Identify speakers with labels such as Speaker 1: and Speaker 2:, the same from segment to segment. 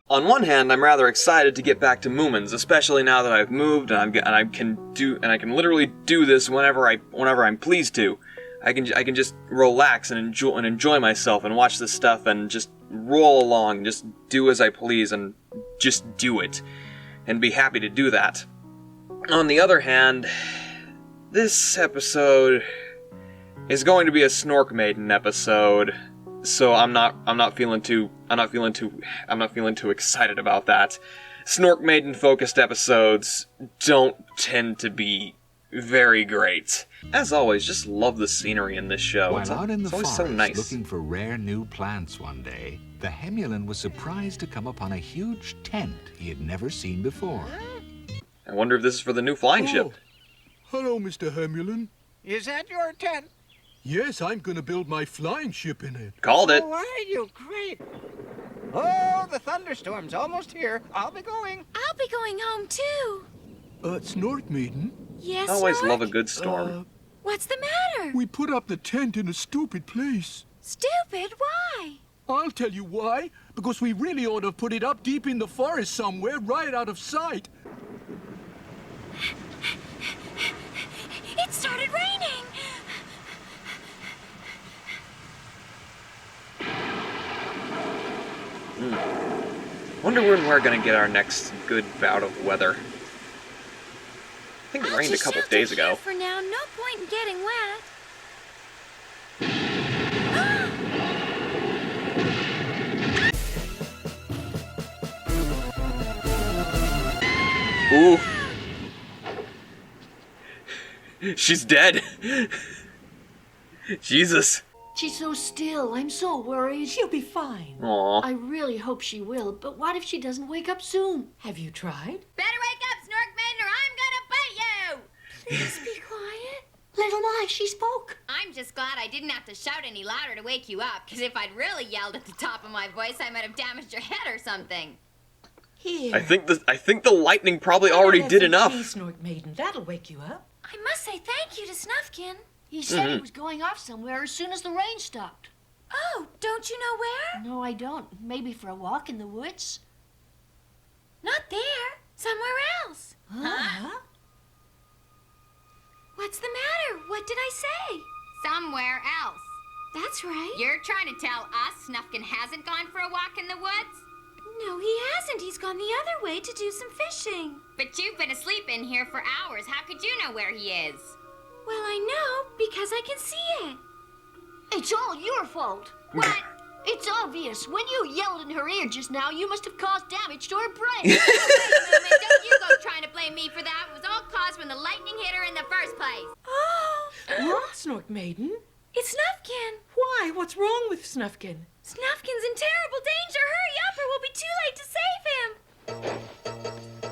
Speaker 1: On one hand, I'm rather excited to get back to Moomins, especially now that I've moved and I can literally do this whenever I'm pleased to. I can just relax and enjoy myself and watch this stuff and just roll along, just do as I please and just do it, and be happy to do that. On the other hand, this episode is going to be a Snork Maiden episode. So I'm not feeling too excited about that. Snork Maiden focused episodes don't tend to be very great. As always, just love the scenery in this show.
Speaker 2: While out in the forest
Speaker 1: so nice.
Speaker 2: Looking for rare new plants one day, the Hemulan was surprised to come upon a huge tent he had never seen before.
Speaker 1: I wonder if this is for the new flying ship.
Speaker 3: Hello, Mr. Hemulan.
Speaker 4: Is that your tent?
Speaker 3: Yes, I'm gonna build my flying ship in it.
Speaker 1: Called it.
Speaker 4: Oh, are you great? Oh, the thunderstorm's almost here. I'll be going.
Speaker 5: I'll be going home too.
Speaker 3: Snork Maiden?
Speaker 5: Yes,
Speaker 1: I always
Speaker 5: Snork?
Speaker 1: love a good storm.
Speaker 5: What's the matter?
Speaker 3: We put up the tent in a stupid place.
Speaker 5: Stupid? Why?
Speaker 3: I'll tell you why. Because we really ought to put it up deep in the forest somewhere, right out of sight.
Speaker 5: It started raining.
Speaker 1: Wonder when we're gonna get our next good bout of weather. I think it rained a couple of days ago.
Speaker 5: For now, no point in getting wet.
Speaker 1: Ooh. She's dead. Jesus.
Speaker 6: She's so still. I'm so worried.
Speaker 7: She'll be fine.
Speaker 1: Aw.
Speaker 6: I really hope she will, but what if she doesn't wake up soon?
Speaker 7: Have you tried?
Speaker 5: Better wake up, Snork Maiden, or I'm gonna bite you! Please be quiet.
Speaker 6: Little Mai, she spoke.
Speaker 5: I'm just glad I didn't have to shout any louder to wake you up, because if I'd really yelled at the top of my voice, I might have damaged your head or something.
Speaker 7: Here.
Speaker 1: I think the lightning probably already did enough.
Speaker 7: Snork Maiden, that'll wake you up.
Speaker 5: I must say thank you to Snuffkin.
Speaker 6: He said he was going off somewhere as soon as the rain stopped.
Speaker 5: Oh, don't you know where?
Speaker 6: No, I don't. Maybe for a walk in the woods.
Speaker 5: Not there. Somewhere else.
Speaker 7: Huh?
Speaker 5: What's the matter? What did I say? Somewhere else. That's right. You're trying to tell us Snuffkin hasn't gone for a walk in the woods? No, he hasn't. He's gone the other way to do some fishing. But you've been asleep in here for hours. How could you know where he is? Well, I know because I can see it.
Speaker 6: It's all your fault.
Speaker 5: What?
Speaker 6: It's obvious. When you yelled in her ear just now, you must have caused damage to her brain.
Speaker 5: Wait a moment. Don't you go trying to blame me for that. It was all caused when the lightning hit her in the first place. Oh.
Speaker 7: What, Snork Maiden?
Speaker 5: It's Snuffkin.
Speaker 7: Why? What's wrong with Snuffkin?
Speaker 5: Snuffkin's in terrible danger. Hurry up or we'll be too late to save him.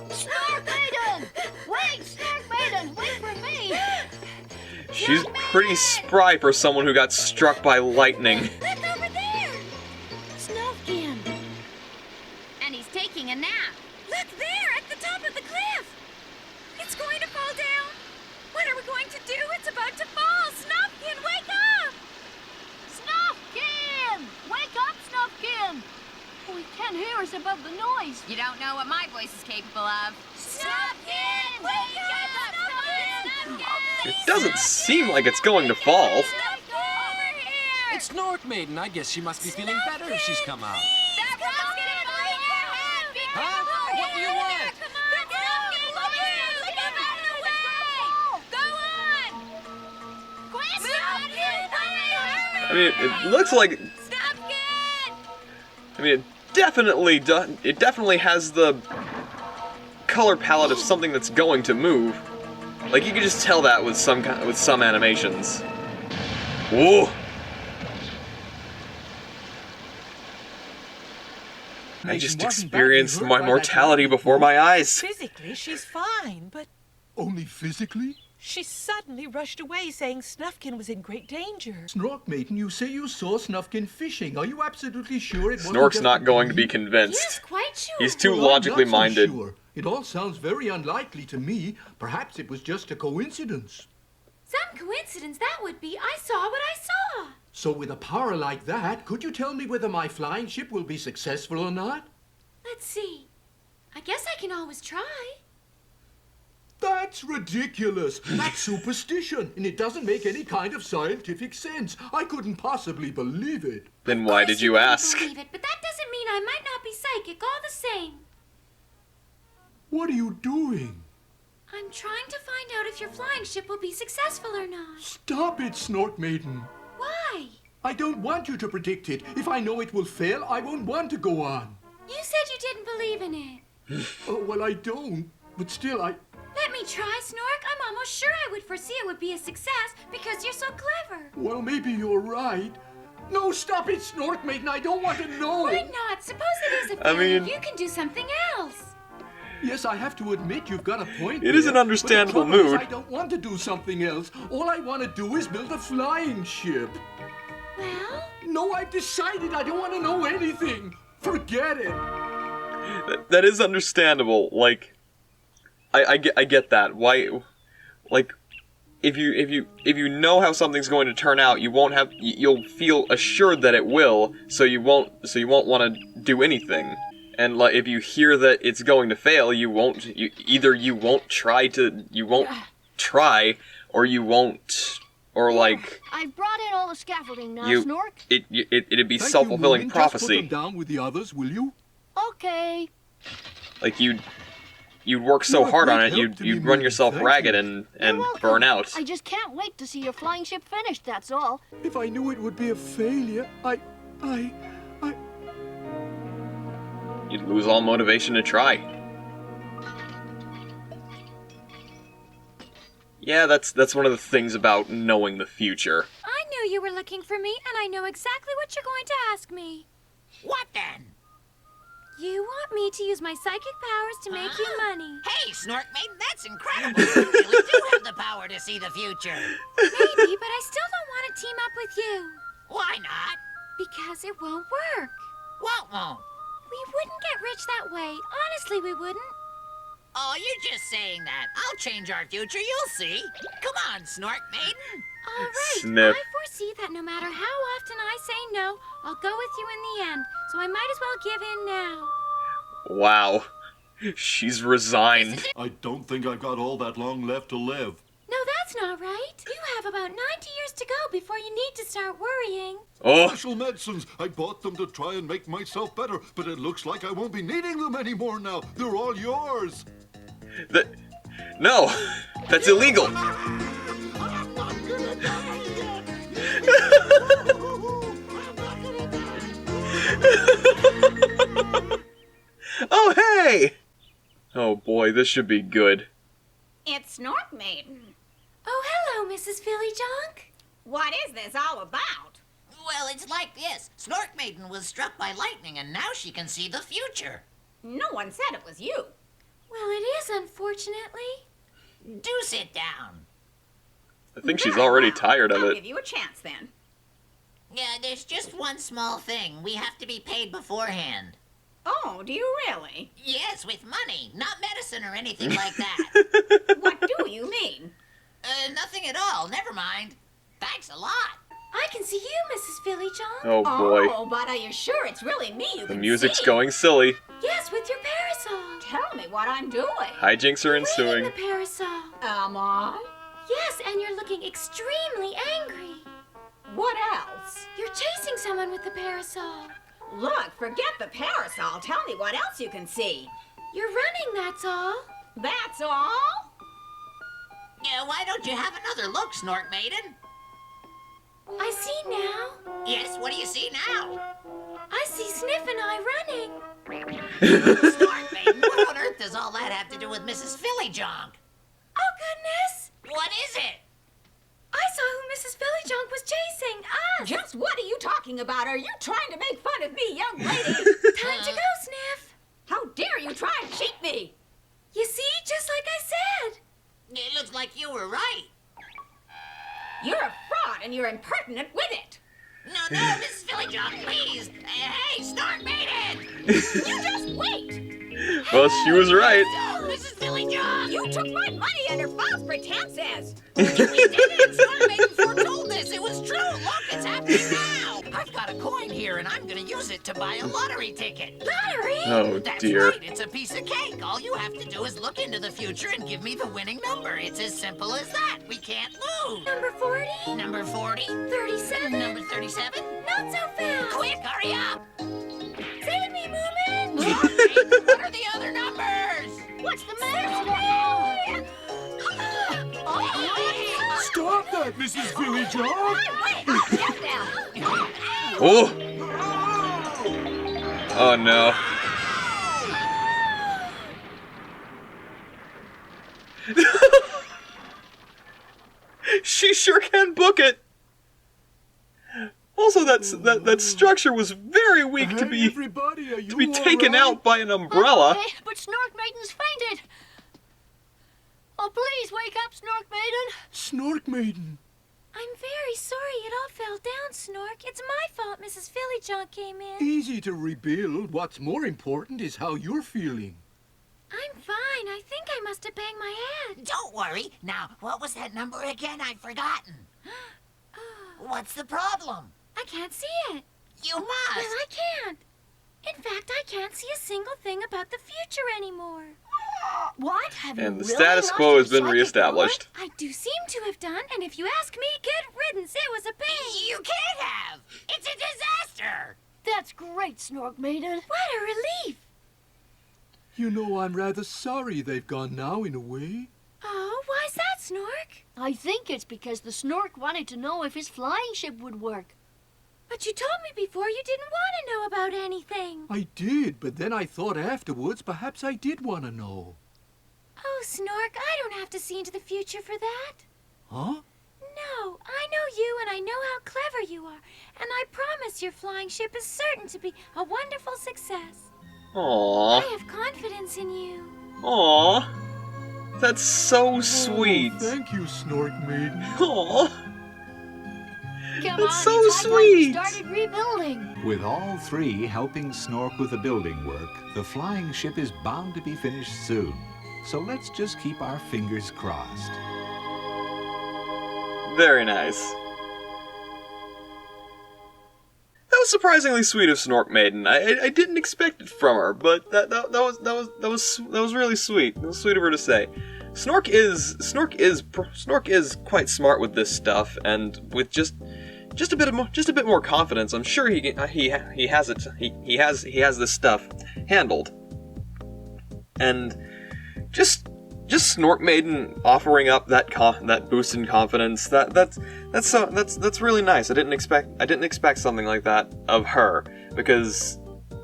Speaker 6: Snork Maiden! Wait, Snork Maiden! Wait for me!
Speaker 1: She's pretty spry for someone who got struck by lightning.
Speaker 5: Look over there.
Speaker 6: Snuffkin!
Speaker 5: And he's taking a nap. Look there at the top of the cliff. It's going to fall down. What are we going to do? It's about to fall. Snuffkin, wake up!
Speaker 6: Snuffkin! Wake up, Snuffkin! Oh, he can't hear us above the noise.
Speaker 5: You don't know what my voice is capable of. Snuffkin! Wake up! Snuffkin!
Speaker 1: It doesn't seem like it's going to fall.
Speaker 5: Over here!
Speaker 8: It's Snork Maiden. I guess she must be feeling better if she's come out.
Speaker 5: That rock's gonna fall in your head! Be
Speaker 8: Huh?
Speaker 5: careful
Speaker 8: What do you
Speaker 5: here!
Speaker 8: want?
Speaker 5: Come on, Snuffkin! Look here! Look out of the way! Go on! Quick, Snuffkin! Hurry!
Speaker 1: I mean, it looks like.
Speaker 5: Snuffkin!
Speaker 1: I mean, it definitely has the color palette of something that's going to move. Like you could just tell that with some animations. Whoa! I just experienced my mortality before my eyes.
Speaker 7: Physically, she's fine, but
Speaker 3: Only physically?
Speaker 7: she suddenly rushed away saying Snuffkin was in great danger.
Speaker 3: Snork Maiden, you say you saw Snuffkin fishing. Are you absolutely sure it wasn't
Speaker 1: Snork's
Speaker 3: just
Speaker 1: not
Speaker 3: a
Speaker 1: going to be
Speaker 3: dream?
Speaker 1: convinced.
Speaker 5: Yes, quite sure.
Speaker 1: He's too
Speaker 3: Well, I'm
Speaker 1: logically
Speaker 3: not so
Speaker 1: minded.
Speaker 3: sure. It all sounds very unlikely to me. Perhaps it was just a coincidence.
Speaker 5: Some coincidence that would be. I saw what I saw.
Speaker 3: So with a power like that, could you tell me whether my flying ship will be successful or not?
Speaker 5: Let's see. I guess I can always try.
Speaker 3: That's ridiculous. That's superstition, and it doesn't make any kind of scientific sense. I couldn't possibly believe it.
Speaker 1: Then why did you ask?
Speaker 5: Believe it, but that doesn't mean I might not be psychic all the same.
Speaker 3: What are you doing?
Speaker 5: I'm trying to find out if your flying ship will be successful or not.
Speaker 3: Stop it, Snort Maiden.
Speaker 5: Why?
Speaker 3: I don't want you to predict it. If I know it will fail, I won't want to go on.
Speaker 5: You said you didn't believe in it.
Speaker 3: Oh, well, I don't. But still,
Speaker 5: Let me try, Snork. I'm almost sure I would foresee it would be a success because you're so clever.
Speaker 3: Well, maybe you're right. No, stop it, Snort Maiden. I don't want to know.
Speaker 5: Why not? Suppose it is a failure. You can do something else.
Speaker 3: Yes, I have to admit you've got a point.
Speaker 1: It is an understandable
Speaker 3: but the trouble
Speaker 1: mood.
Speaker 3: is I don't want to do something else. All I want to do is build a flying ship.
Speaker 5: Well?
Speaker 3: No, I've decided I don't want to know anything. Forget it.
Speaker 1: That is understandable. Like, I get that. Why, like, if you know how something's going to turn out, you'll feel assured that it will, so you won't want to do anything. And like, if you hear that it's going to fail, you won't try, or you won't, or like.
Speaker 6: I've brought in all the scaffolding now,
Speaker 1: You-
Speaker 6: Snork.
Speaker 1: It'd be
Speaker 3: Thank
Speaker 1: self-fulfilling
Speaker 3: you, Moomin.
Speaker 1: prophecy.
Speaker 3: Just put them down with the others, will you?
Speaker 6: Okay.
Speaker 1: Like you'd work so
Speaker 3: You're a
Speaker 1: hard on
Speaker 3: great
Speaker 1: it,
Speaker 3: help to
Speaker 1: you'd
Speaker 3: me,
Speaker 1: run
Speaker 3: Moomin.
Speaker 1: yourself
Speaker 3: Thank
Speaker 1: ragged
Speaker 3: you.
Speaker 1: and
Speaker 6: You're welcome.
Speaker 1: burn out.
Speaker 6: I just can't wait to see your flying ship finished, that's all.
Speaker 3: If I knew it would be a failure,
Speaker 1: You'd lose all motivation to try. Yeah, that's one of the things about knowing the future.
Speaker 5: I knew you were looking for me, and I know exactly what you're going to ask me.
Speaker 4: What then?
Speaker 5: You want me to use my psychic powers to make you money.
Speaker 4: Hey, Snork Maiden, that's incredible. You really do have the power to see the future.
Speaker 5: Maybe, but I still don't want to team up with you.
Speaker 4: Why not?
Speaker 5: Because it won't work.
Speaker 4: What won't?
Speaker 5: We wouldn't get rich that way. Honestly, we wouldn't.
Speaker 4: Oh, you're just saying that. I'll change our future, you'll see. Come on, Snork Maiden.
Speaker 5: All right.
Speaker 1: Sniff.
Speaker 5: I foresee that no matter how often I say no, I'll go with you in the end. So I might as well give in now.
Speaker 1: Wow. She's resigned.
Speaker 9: I don't think I've got all that long left to live.
Speaker 5: No, that's not right. You have about 90 years to go before you need to start worrying.
Speaker 1: Oh,
Speaker 9: Special medicines. I bought them to try and make myself better, but it looks like I won't be needing them anymore now. They're all yours.
Speaker 1: no, that's illegal.
Speaker 9: I'm not gonna die yet.
Speaker 1: Oh, hey! Oh boy, this should be good.
Speaker 10: It's Snork Maiden.
Speaker 5: Oh, hello, Mrs. Philly Junk.
Speaker 10: What is this all about?
Speaker 4: Well, it's like this. Snork Maiden was struck by lightning, and now she can see the future.
Speaker 10: No one said it was you.
Speaker 5: Well, it is, unfortunately.
Speaker 4: Do sit down.
Speaker 1: I think she's
Speaker 10: Very
Speaker 1: already
Speaker 10: well.
Speaker 1: tired of
Speaker 10: I'll
Speaker 1: it.
Speaker 10: give you a chance then.
Speaker 4: Yeah, there's just one small thing. We have to be paid beforehand.
Speaker 10: Oh, do you really?
Speaker 4: Yes, with money, not medicine or anything like that.
Speaker 10: What do you mean?
Speaker 4: Nothing at all. Never mind. Thanks a lot.
Speaker 5: I can see you, Mrs. Philly Junk.
Speaker 1: Oh boy.
Speaker 10: Oh, but are you sure it's really me you
Speaker 1: The
Speaker 10: can
Speaker 1: music's
Speaker 10: see?
Speaker 1: going silly.
Speaker 5: Yes, with your parasol.
Speaker 10: Tell me what I'm doing.
Speaker 1: Hijinks are
Speaker 5: Waving
Speaker 1: ensuing.
Speaker 5: the parasol.
Speaker 10: Am I?
Speaker 5: Yes, and you're looking extremely angry.
Speaker 10: What else?
Speaker 5: You're chasing someone with the parasol.
Speaker 10: Look, forget the parasol. Tell me what else you can see.
Speaker 5: You're running, that's all.
Speaker 10: That's all?
Speaker 4: Yeah, why don't you have another look, Snork Maiden?
Speaker 5: I see now.
Speaker 4: Yes, what do you see now?
Speaker 5: I see Sniff and I running.
Speaker 4: Snork Maiden, what on earth does all that have to do with Mrs. Philly Junk?
Speaker 5: Oh, goodness.
Speaker 4: What is it?
Speaker 5: I saw who Mrs. Philly Junk was chasing. Us.
Speaker 10: Just what are you talking about? Are you trying to make fun of me, young lady?
Speaker 5: Time to go, Sniff.
Speaker 10: How dare you try and cheat me?
Speaker 5: You see, just like I said.
Speaker 4: It looks like you were right.
Speaker 10: You're a fraud and you're impertinent with it.
Speaker 4: No, Mrs. Philly Junk, please. Hey, Snork Maiden!
Speaker 10: You just wait.
Speaker 1: Well, she was right.
Speaker 10: Mrs. Billy John! You took my money under false pretenses! We did it! Storm-Maiden foretold this! It was true! Look, it's happening now! I've got a coin here, and I'm gonna use it to buy a lottery ticket. Lottery?
Speaker 1: Oh,
Speaker 10: That's
Speaker 1: dear.
Speaker 10: right, it's a piece of cake. All you have to do is look into the future and give me the winning number. It's as simple as that. We can't lose.
Speaker 5: Number 40?
Speaker 10: Number 40?
Speaker 5: 37?
Speaker 10: Number 37?
Speaker 5: Not so fast!
Speaker 10: Quick, hurry up!
Speaker 5: Save me, Moomin!
Speaker 10: What are the other numbers?
Speaker 6: What's the matter?
Speaker 3: Stop that, Mrs. Billy John!
Speaker 1: Oh! Oh no. She sure can book it. Also, that structure was very weak to be taken out by an umbrella.
Speaker 6: Okay, but Snork Maiden's fainted. Oh, please wake up, Snork Maiden.
Speaker 3: Snork Maiden.
Speaker 5: I'm very sorry it all fell down, Snork. It's my fault Mrs. Philly John came in.
Speaker 3: Easy to rebuild. What's more important is how you're feeling.
Speaker 5: I'm fine. I think I must have banged my head.
Speaker 10: Don't worry. Now, what was that number again? I've forgotten. What's the problem?
Speaker 5: I can't see it.
Speaker 10: You
Speaker 5: Well,
Speaker 10: must.
Speaker 5: I can't. In fact, I can't see a single thing about the future anymore.
Speaker 6: What? Have you
Speaker 1: And the
Speaker 6: really
Speaker 1: status
Speaker 6: lost
Speaker 1: quo
Speaker 6: your
Speaker 1: has been
Speaker 6: psychic
Speaker 1: reestablished.
Speaker 5: I do seem to have done, and if you ask me, good riddance. It was a pain.
Speaker 10: You can't have. It's a disaster.
Speaker 6: That's great, Snork Maiden.
Speaker 5: What a relief.
Speaker 3: You know, I'm rather sorry they've gone now, in a way.
Speaker 5: Oh, why's that, Snork?
Speaker 6: I think it's because the Snork wanted to know if his flying ship would work.
Speaker 5: But you told me before you didn't want to know about anything.
Speaker 3: I did, but then I thought afterwards perhaps I did want to know.
Speaker 5: Oh, Snork, I don't have to see into the future for that.
Speaker 3: Huh?
Speaker 5: No, I know you and I know how clever you are. And I promise your flying ship is certain to be a wonderful success.
Speaker 1: Aww.
Speaker 5: I have confidence in you.
Speaker 1: Aww. That's so sweet.
Speaker 3: Oh, thank you, Snork Maiden.
Speaker 1: Aww.
Speaker 6: Come
Speaker 1: That's
Speaker 6: on,
Speaker 1: so
Speaker 6: it's high time we
Speaker 1: sweet.
Speaker 6: started rebuilding.
Speaker 2: With all three helping Snork with the building work, the flying ship is bound to be finished soon. So let's just keep our fingers crossed.
Speaker 1: Very nice. That was surprisingly sweet of Snork Maiden. I didn't expect it from her, but that was really sweet. It was sweet of her to say. Snork is quite smart with this stuff, and with just a bit more confidence, I'm sure he has this stuff handled. And just Snork Maiden offering up that boost in confidence, that's really nice. I didn't expect something like that of her, because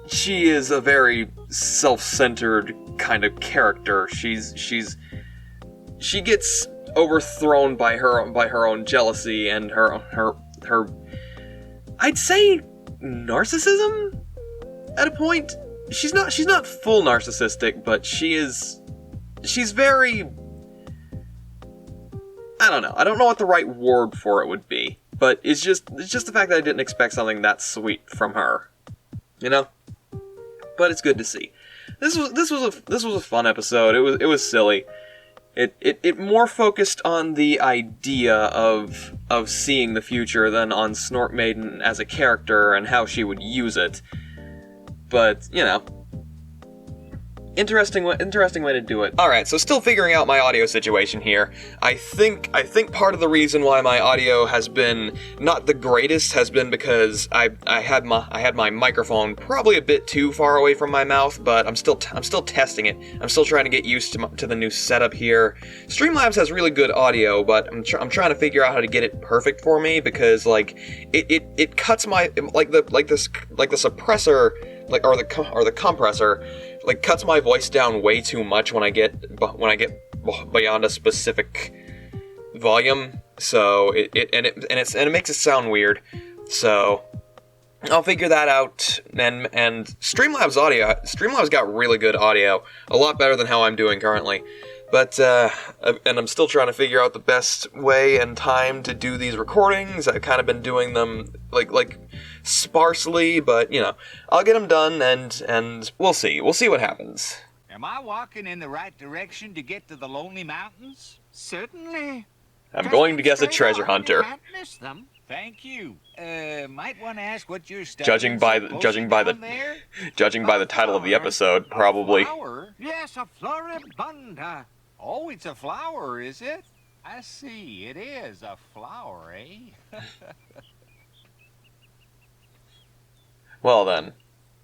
Speaker 1: she is a very self-centered kind of character. She gets overthrown by her own jealousy and her I'd say narcissism at a point. She's not full narcissistic, but she's very, I don't know. I don't know what the right word for it would be, but it's just the fact that I didn't expect something that sweet from her, you know. But it's good to see. This was a fun episode. It was silly. It more focused on the idea of seeing the future than on Snork Maiden as a character and how she would use it. But, you know, interesting way to do it. Alright, so still figuring out my audio situation here. I think part of the reason why my audio has been not the greatest has been because I had my microphone probably a bit too far away from my mouth, but I'm still testing it. I'm still trying to get used to the new setup here. Streamlabs has really good audio, but I'm trying to figure out how to get it perfect for me, because like it cuts my the suppressor or the compressor like cuts my voice down way too much when I get beyond a specific volume. So it makes it sound weird. So I'll figure that out. And Streamlabs got really good audio, a lot better than how I'm doing currently. But and I'm still trying to figure out the best way and time to do these recordings. I've kind of been doing them like sparsely, but you know, I'll get them done, and we'll see what happens.
Speaker 11: Am I walking in the right direction to get to the Lonely Mountains?
Speaker 4: Certainly.
Speaker 1: I'm going to guess a
Speaker 4: Straight
Speaker 1: treasure
Speaker 4: on, you
Speaker 1: hunter.
Speaker 4: can't miss them.
Speaker 11: Thank you. Might want to ask what you're studying.
Speaker 1: Judging by the title of the episode, probably.
Speaker 11: A flower?
Speaker 4: Yes, a floribunda.
Speaker 11: Oh, it's a flower, is it? I see. It is a flower, eh?
Speaker 1: Well then.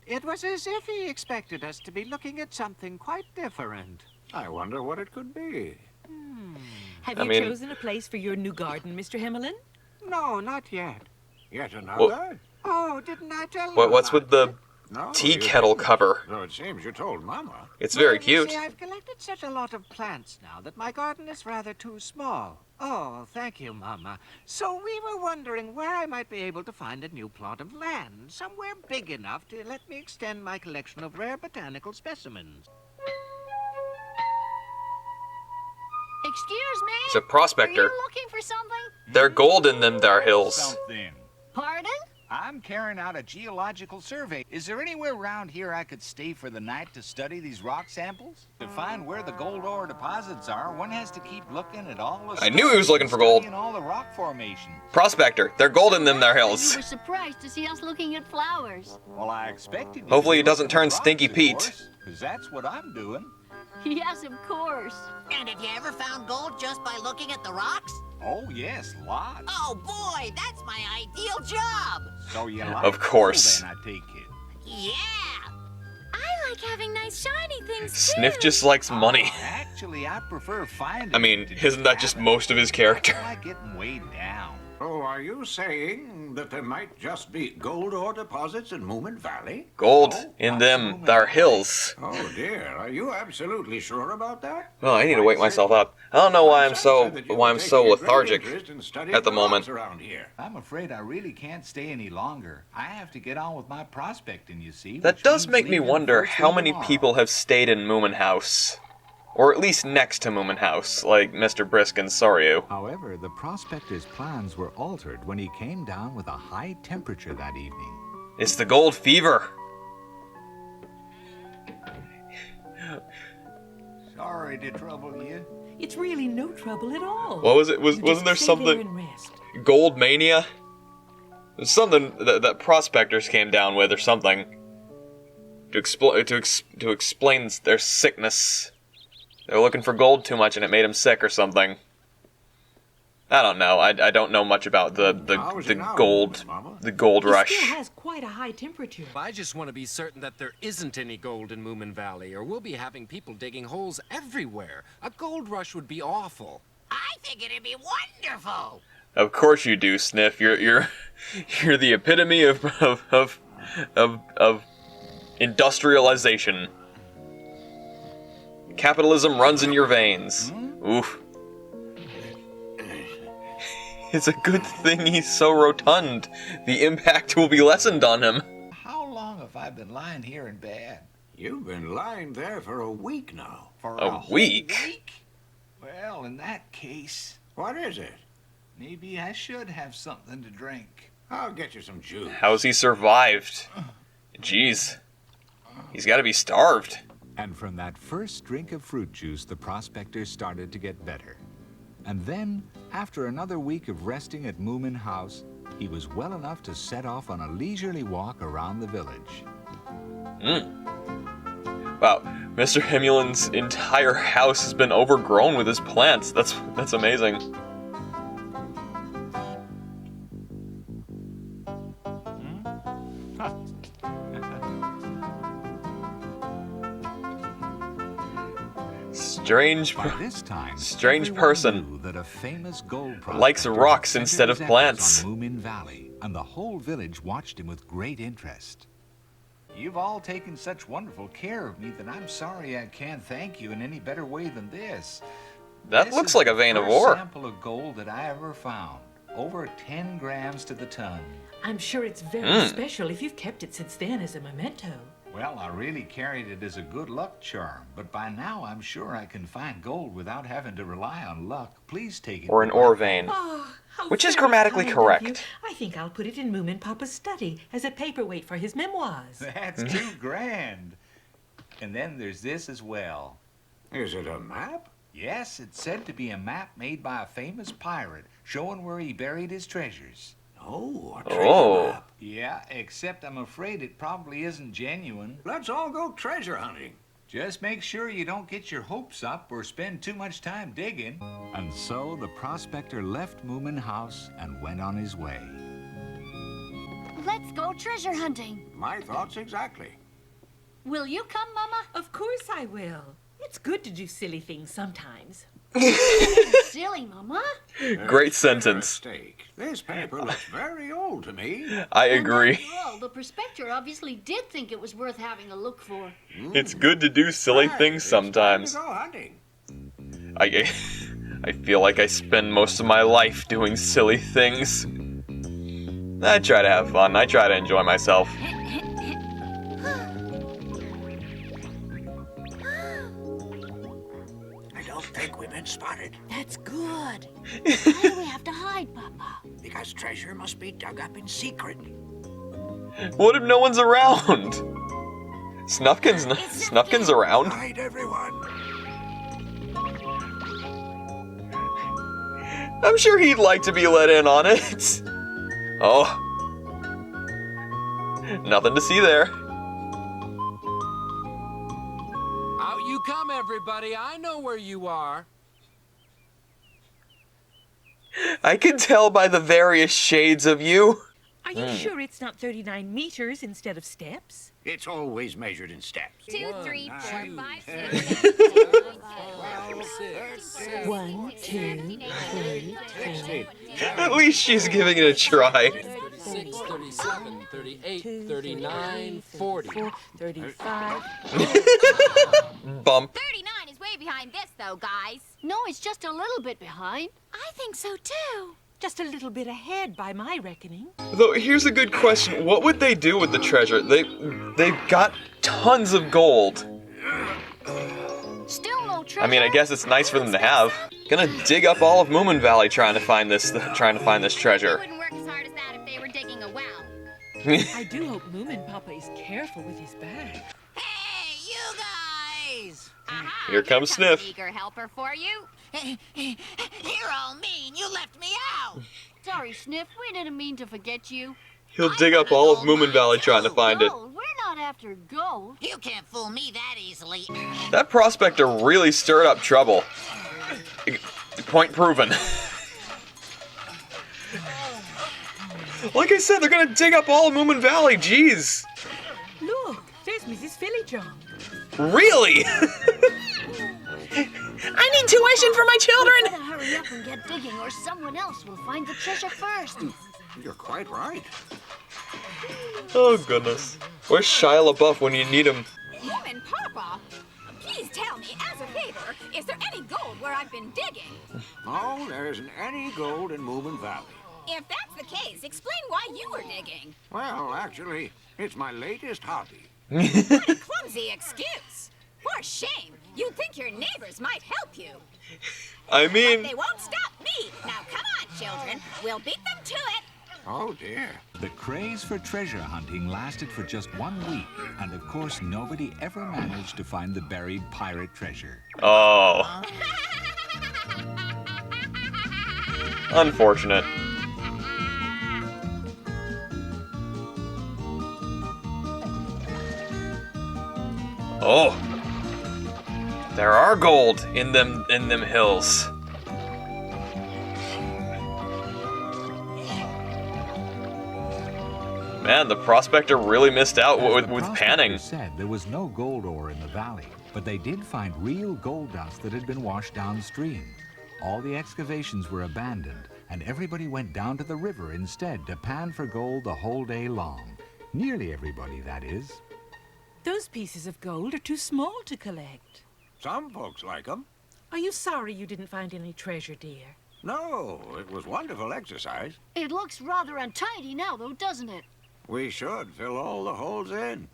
Speaker 4: It was as if he expected us to be looking at something quite different.
Speaker 12: I wonder what it could be.
Speaker 7: Have you chosen a place for your new garden, Mr. Himmelin?
Speaker 4: No, not yet.
Speaker 12: Yet another?
Speaker 1: Well,
Speaker 4: Oh, didn't I tell you?
Speaker 1: what's with the
Speaker 12: No,
Speaker 1: tea
Speaker 12: you
Speaker 1: kettle
Speaker 12: didn't.
Speaker 1: cover?
Speaker 12: So it seems you told Mama.
Speaker 1: It's very
Speaker 4: Well, you
Speaker 1: cute.
Speaker 4: see, I've collected such a lot of plants now that my garden is rather too small. Oh, thank you, Mama. So we were wondering where I might be able to find a new plot of land, somewhere big enough to let me extend my collection of rare botanical specimens.
Speaker 6: Excuse me?
Speaker 1: He's a prospector.
Speaker 6: Are you looking for something?
Speaker 1: They're gold in them there hills.
Speaker 11: Something.
Speaker 6: Pardon?
Speaker 11: I'm carrying out a geological survey. Is there anywhere around here I could stay for the night to study these rock samples? To find where the gold ore deposits are, one has to keep looking at all the
Speaker 1: I knew he was looking for gold.
Speaker 11: studying all the rock formations.
Speaker 1: Prospector. They're gold in them there
Speaker 6: You
Speaker 1: hills.
Speaker 6: were surprised to see us looking at flowers.
Speaker 11: Well, I expected you
Speaker 1: Hopefully
Speaker 11: to
Speaker 1: he doesn't
Speaker 11: look at
Speaker 1: turn
Speaker 11: rocks,
Speaker 1: Stinky
Speaker 11: of
Speaker 1: Pete.
Speaker 11: course, 'cause that's what I'm doing.
Speaker 6: Yes, of course.
Speaker 10: And have you ever found gold just by looking at the rocks?
Speaker 11: Oh, yes, lots.
Speaker 10: Oh, boy, that's my ideal job.
Speaker 11: So you like
Speaker 1: Of course.
Speaker 11: gold, then, I take it.
Speaker 10: Yeah.
Speaker 5: I like having nice shiny things too.
Speaker 1: Sniff just likes money.
Speaker 11: Actually, I prefer finding
Speaker 1: I mean,
Speaker 11: it to
Speaker 1: isn't that just
Speaker 11: having it.
Speaker 1: most of his character?
Speaker 11: I like getting weighed down.
Speaker 12: So are you saying that there might just be gold ore deposits in Moomin Valley?
Speaker 1: Gold in them there hills.
Speaker 12: Oh dear, are you absolutely sure about that?
Speaker 1: Well, I need to wake myself up. I don't know why I'm so lethargic at the moment.
Speaker 12: Around here.
Speaker 11: I'm afraid I really can't stay any longer. I have to get on with my prospecting, you see.
Speaker 1: That
Speaker 11: which
Speaker 1: does
Speaker 11: means
Speaker 1: make me
Speaker 11: leaving
Speaker 1: wonder
Speaker 11: first
Speaker 1: how
Speaker 11: thing
Speaker 1: many
Speaker 11: tomorrow.
Speaker 1: people have stayed in Moomin House. Or at least next to Moomin House, like Mr. Brisk and Soryu.
Speaker 2: However, the prospector's plans were altered when he came down with a high temperature that evening.
Speaker 1: It's the gold fever.
Speaker 11: Sorry to trouble you.
Speaker 7: It's really no trouble at all.
Speaker 1: What was it?
Speaker 7: You
Speaker 1: Wasn't
Speaker 7: just
Speaker 1: there
Speaker 7: stay
Speaker 1: something?
Speaker 7: there and rest.
Speaker 1: Gold mania? There's something that prospectors came down with, or something, to explain their sickness. They were looking for gold too much, and it made them sick, or something. I don't know. I don't know much about the gold
Speaker 7: He
Speaker 1: rush.
Speaker 7: still has quite a high temperature.
Speaker 8: I just want to be certain that there isn't any gold in Moomin Valley, or we'll be having people digging holes everywhere. A gold rush would be awful.
Speaker 10: I think it'd be wonderful.
Speaker 1: Of course you do, Sniff. You're the epitome of industrialization. Capitalism runs in your veins. Oof. It's a good thing he's so rotund. The impact will be lessened on him.
Speaker 11: How long have I been lying here in bed?
Speaker 12: You've been lying there for a week now.
Speaker 11: For
Speaker 1: A
Speaker 11: whole
Speaker 1: week?
Speaker 11: Well, in that case,
Speaker 12: What is it?
Speaker 11: maybe I should have something to drink.
Speaker 12: I'll get you some juice.
Speaker 1: How's he survived? Jeez. He's gotta be starved.
Speaker 2: And from that first drink of fruit juice, the prospector started to get better. And then, after another week of resting at Moomin House, he was well enough to set off on a leisurely walk around the village.
Speaker 1: Wow, Mr. Himmelin's entire house has been overgrown with his plants. That's amazing. Strange,
Speaker 2: By this time,
Speaker 1: strange
Speaker 2: everyone
Speaker 1: person.
Speaker 2: knew that a famous gold
Speaker 1: Likes
Speaker 2: prospector
Speaker 1: rocks
Speaker 2: had
Speaker 1: instead of
Speaker 2: centered his
Speaker 1: plants.
Speaker 2: efforts on Moomin Valley, and the whole village watched him with great interest.
Speaker 11: You've all taken such wonderful care of me that I'm sorry I can't thank you in any better way than this.
Speaker 1: That
Speaker 11: This
Speaker 1: looks
Speaker 11: is
Speaker 1: like a
Speaker 11: the
Speaker 1: vein of
Speaker 11: first
Speaker 1: ore.
Speaker 11: sample of gold that I ever found. Over 10 grams to the ton.
Speaker 7: I'm sure it's very special if you've kept it since then as a memento.
Speaker 11: Well, I really carried it as a good luck charm, but by now I'm sure I can find gold without having to rely on luck. Please take it.
Speaker 1: Or an ore vein.
Speaker 7: Oh, how
Speaker 1: Which is
Speaker 7: very
Speaker 1: grammatically
Speaker 7: kind of
Speaker 1: correct.
Speaker 7: you. I think I'll put it in Moomin Papa's study as a paperweight for his memoirs.
Speaker 11: That's too grand. And then there's this as well.
Speaker 12: Is it a map?
Speaker 11: Yes, it's said to be a map made by a famous pirate showing where he buried his treasures.
Speaker 12: Oh, a treasure map.
Speaker 11: Yeah, except I'm afraid it probably isn't genuine.
Speaker 12: Let's all go treasure hunting.
Speaker 11: Just make sure you don't get your hopes up or spend too much time digging.
Speaker 2: And so the prospector left Moomin House and went on his way.
Speaker 6: Let's go treasure hunting.
Speaker 12: My thoughts exactly.
Speaker 6: Will you come, Mama?
Speaker 7: Of course I will. It's good to do silly things sometimes.
Speaker 6: Silly, Mama.
Speaker 1: Great sentence.
Speaker 12: Mistake. This paper looks very old to me.
Speaker 1: I agree.
Speaker 6: After all, the prospector obviously did think it was worth having a look for.
Speaker 1: It's good to do silly things sometimes.
Speaker 12: Go hunting.
Speaker 1: I feel like I spend most of my life doing silly things. I try to have fun. I try to enjoy myself.
Speaker 12: I don't think we've been spotted.
Speaker 6: That's good. Why do we have to hide, Papa?
Speaker 12: Because treasure must be dug up in secret.
Speaker 1: What if no one's around? Snufkin's around?
Speaker 12: Hide, everyone.
Speaker 1: I'm sure he'd like to be let in on it. Oh. Nothing to see there.
Speaker 8: Out you come, everybody. I know where you are.
Speaker 1: I can tell by the various shades of you.
Speaker 7: Are you sure it's not 39 meters instead of steps?
Speaker 12: It's always measured in steps.
Speaker 5: 2, 3, 4, 5, 6,
Speaker 7: 1, 2, 3, 4.
Speaker 1: At least she's giving it a try.
Speaker 8: 36, 37, 38, 39, 40.
Speaker 7: 35.
Speaker 1: Bump.
Speaker 5: 39 is way behind this, though, guys.
Speaker 6: No, it's just a little bit behind.
Speaker 5: I think so, too.
Speaker 7: Just a little bit ahead by my reckoning.
Speaker 1: Though, here's a good question. What would they do with the treasure? They've got tons of gold.
Speaker 6: Still no treasure.
Speaker 1: I mean, I guess it's nice for them to have. Gonna dig up all of Moomin Valley trying to find this treasure.
Speaker 5: It wouldn't work as hard as that if they were digging a well.
Speaker 7: I do hope Moomin Papa is careful with his bag.
Speaker 10: Hey, you guys!
Speaker 5: Aha,
Speaker 1: Here comes Sniff.
Speaker 5: An eager helper for you.
Speaker 10: You're all mean. You left me out.
Speaker 6: Sorry, Sniff. We didn't mean to forget you.
Speaker 1: He'll dig up all of Moomin Valley trying to find it.
Speaker 6: Gold. We're not after gold.
Speaker 10: You can't fool me that easily.
Speaker 1: That prospector really stirred up trouble. Point proven. Like I said, they're gonna dig up all of Moomin Valley. Jeez.
Speaker 7: Look, there's Mrs. Phillyjohn.
Speaker 1: Really?
Speaker 7: I need tuition for my children!
Speaker 6: Better hurry up and get digging, or someone else will find the treasure first.
Speaker 12: You're quite right.
Speaker 1: Oh, goodness. Where's Shia LaBeouf when you need him?
Speaker 5: Moomin Papa, please tell me, as a favor, is there any gold where I've been digging?
Speaker 12: Oh, there isn't any gold in Moomin Valley.
Speaker 5: If that's the case, explain why you were digging.
Speaker 12: Well, actually, it's my latest hobby.
Speaker 5: What a clumsy excuse. For shame. You'd think your neighbors might help you.
Speaker 1: I mean...
Speaker 5: But they won't stop me. Now, come on, children. We'll beat them to it.
Speaker 12: Oh, dear.
Speaker 2: The craze for treasure hunting lasted for just 1 week, and of course nobody ever managed to find the buried pirate treasure.
Speaker 1: Oh. Unfortunate. Oh. There are gold in them hills. Man, the prospector really missed out with panning.
Speaker 2: Said there was no gold ore in the valley, but they did find real gold dust that had been washed downstream. All the excavations were abandoned, and everybody went down to the river instead to pan for gold the whole day long. Nearly everybody, that is.
Speaker 7: Those pieces of gold are too small to collect.
Speaker 12: Some folks like them.
Speaker 7: Are you sorry you didn't find any treasure, dear?
Speaker 12: No, it was wonderful exercise.
Speaker 6: It looks rather untidy now, though, doesn't it?
Speaker 12: We should fill all the holes in.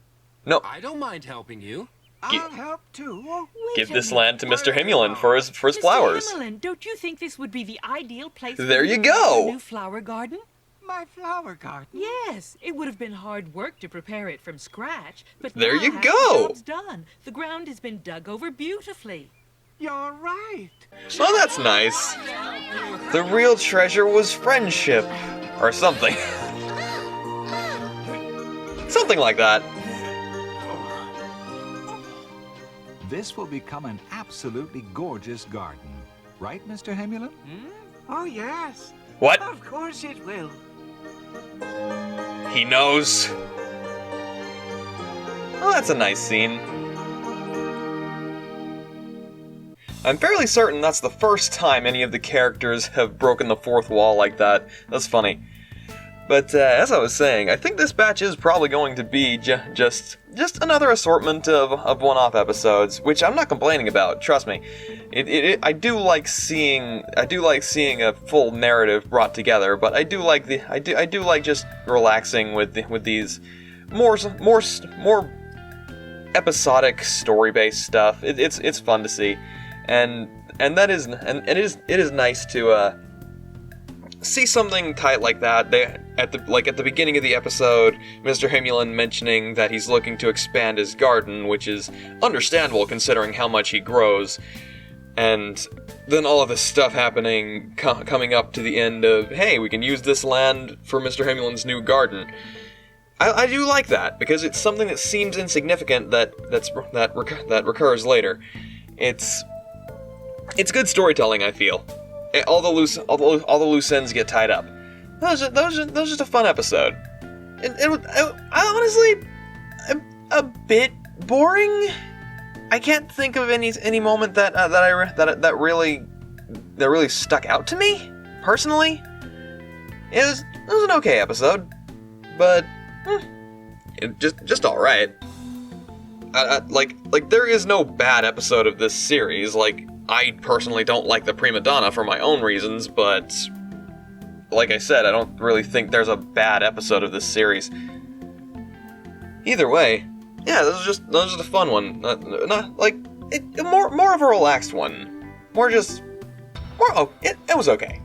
Speaker 1: No.
Speaker 8: I don't mind helping you.
Speaker 12: I'll help too.
Speaker 1: Give this land to Mr. Himulin for his flowers.
Speaker 7: Mr. Himulin, don't you think this would be the ideal place
Speaker 1: There
Speaker 7: for
Speaker 1: you
Speaker 7: a
Speaker 1: go.
Speaker 7: new flower garden?
Speaker 4: my flower garden?
Speaker 7: Yes, it would have been hard work to prepare it from scratch, but
Speaker 1: There
Speaker 7: now
Speaker 1: you
Speaker 7: half
Speaker 1: go.
Speaker 7: the job's done. The ground has been dug over beautifully.
Speaker 4: You're right.
Speaker 1: Oh, that's nice. The real treasure was friendship. Or something. Something like that.
Speaker 2: This will become an absolutely gorgeous garden. Right, Mr. Hemulin?
Speaker 4: Oh, yes.
Speaker 1: What?
Speaker 4: Of course it will.
Speaker 1: He knows. Oh, that's a nice scene. I'm fairly certain that's the first time any of the characters have broken the fourth wall like that. That's funny. But as I was saying, I think this batch is probably going to be just another assortment of one-off episodes, which I'm not complaining about. Trust me, I do like seeing a full narrative brought together, but I do like just relaxing with these more episodic story-based stuff. It's fun to see, and it is nice to see something tight like that. At the beginning of the episode, Mr. Hemulin mentioning that he's looking to expand his garden, which is understandable considering how much he grows. And then all of this stuff happening, coming up to the end of, hey, we can use this land for Mr. Hemulin's new garden. I do like that, because it's something that seems insignificant that recurs later. It's good storytelling, I feel. All the loose ends get tied up. That was just a fun episode. I honestly, a bit boring. I can't think of any moment that really stuck out to me personally. It was an okay episode, but just all right. Like there is no bad episode of this series. Like, I personally don't like the prima donna for my own reasons, but like I said, I don't really think there's a bad episode of this series. Either way, yeah, this was just a fun one. More of a relaxed one. It was okay.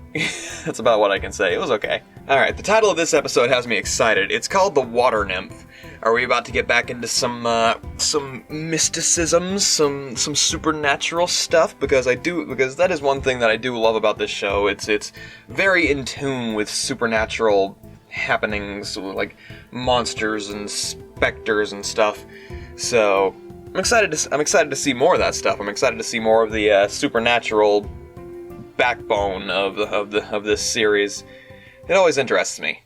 Speaker 1: That's about what I can say. It was okay. Alright, the title of this episode has me excited. It's called The Water Nymph. Are we about to get back into some mysticism, some supernatural stuff? Because that is one thing that I do love about this show. It's very in tune with supernatural happenings, like monsters and specters and stuff. So I'm excited to see more of that stuff. I'm excited to see more of the supernatural backbone of this series. It always interests me.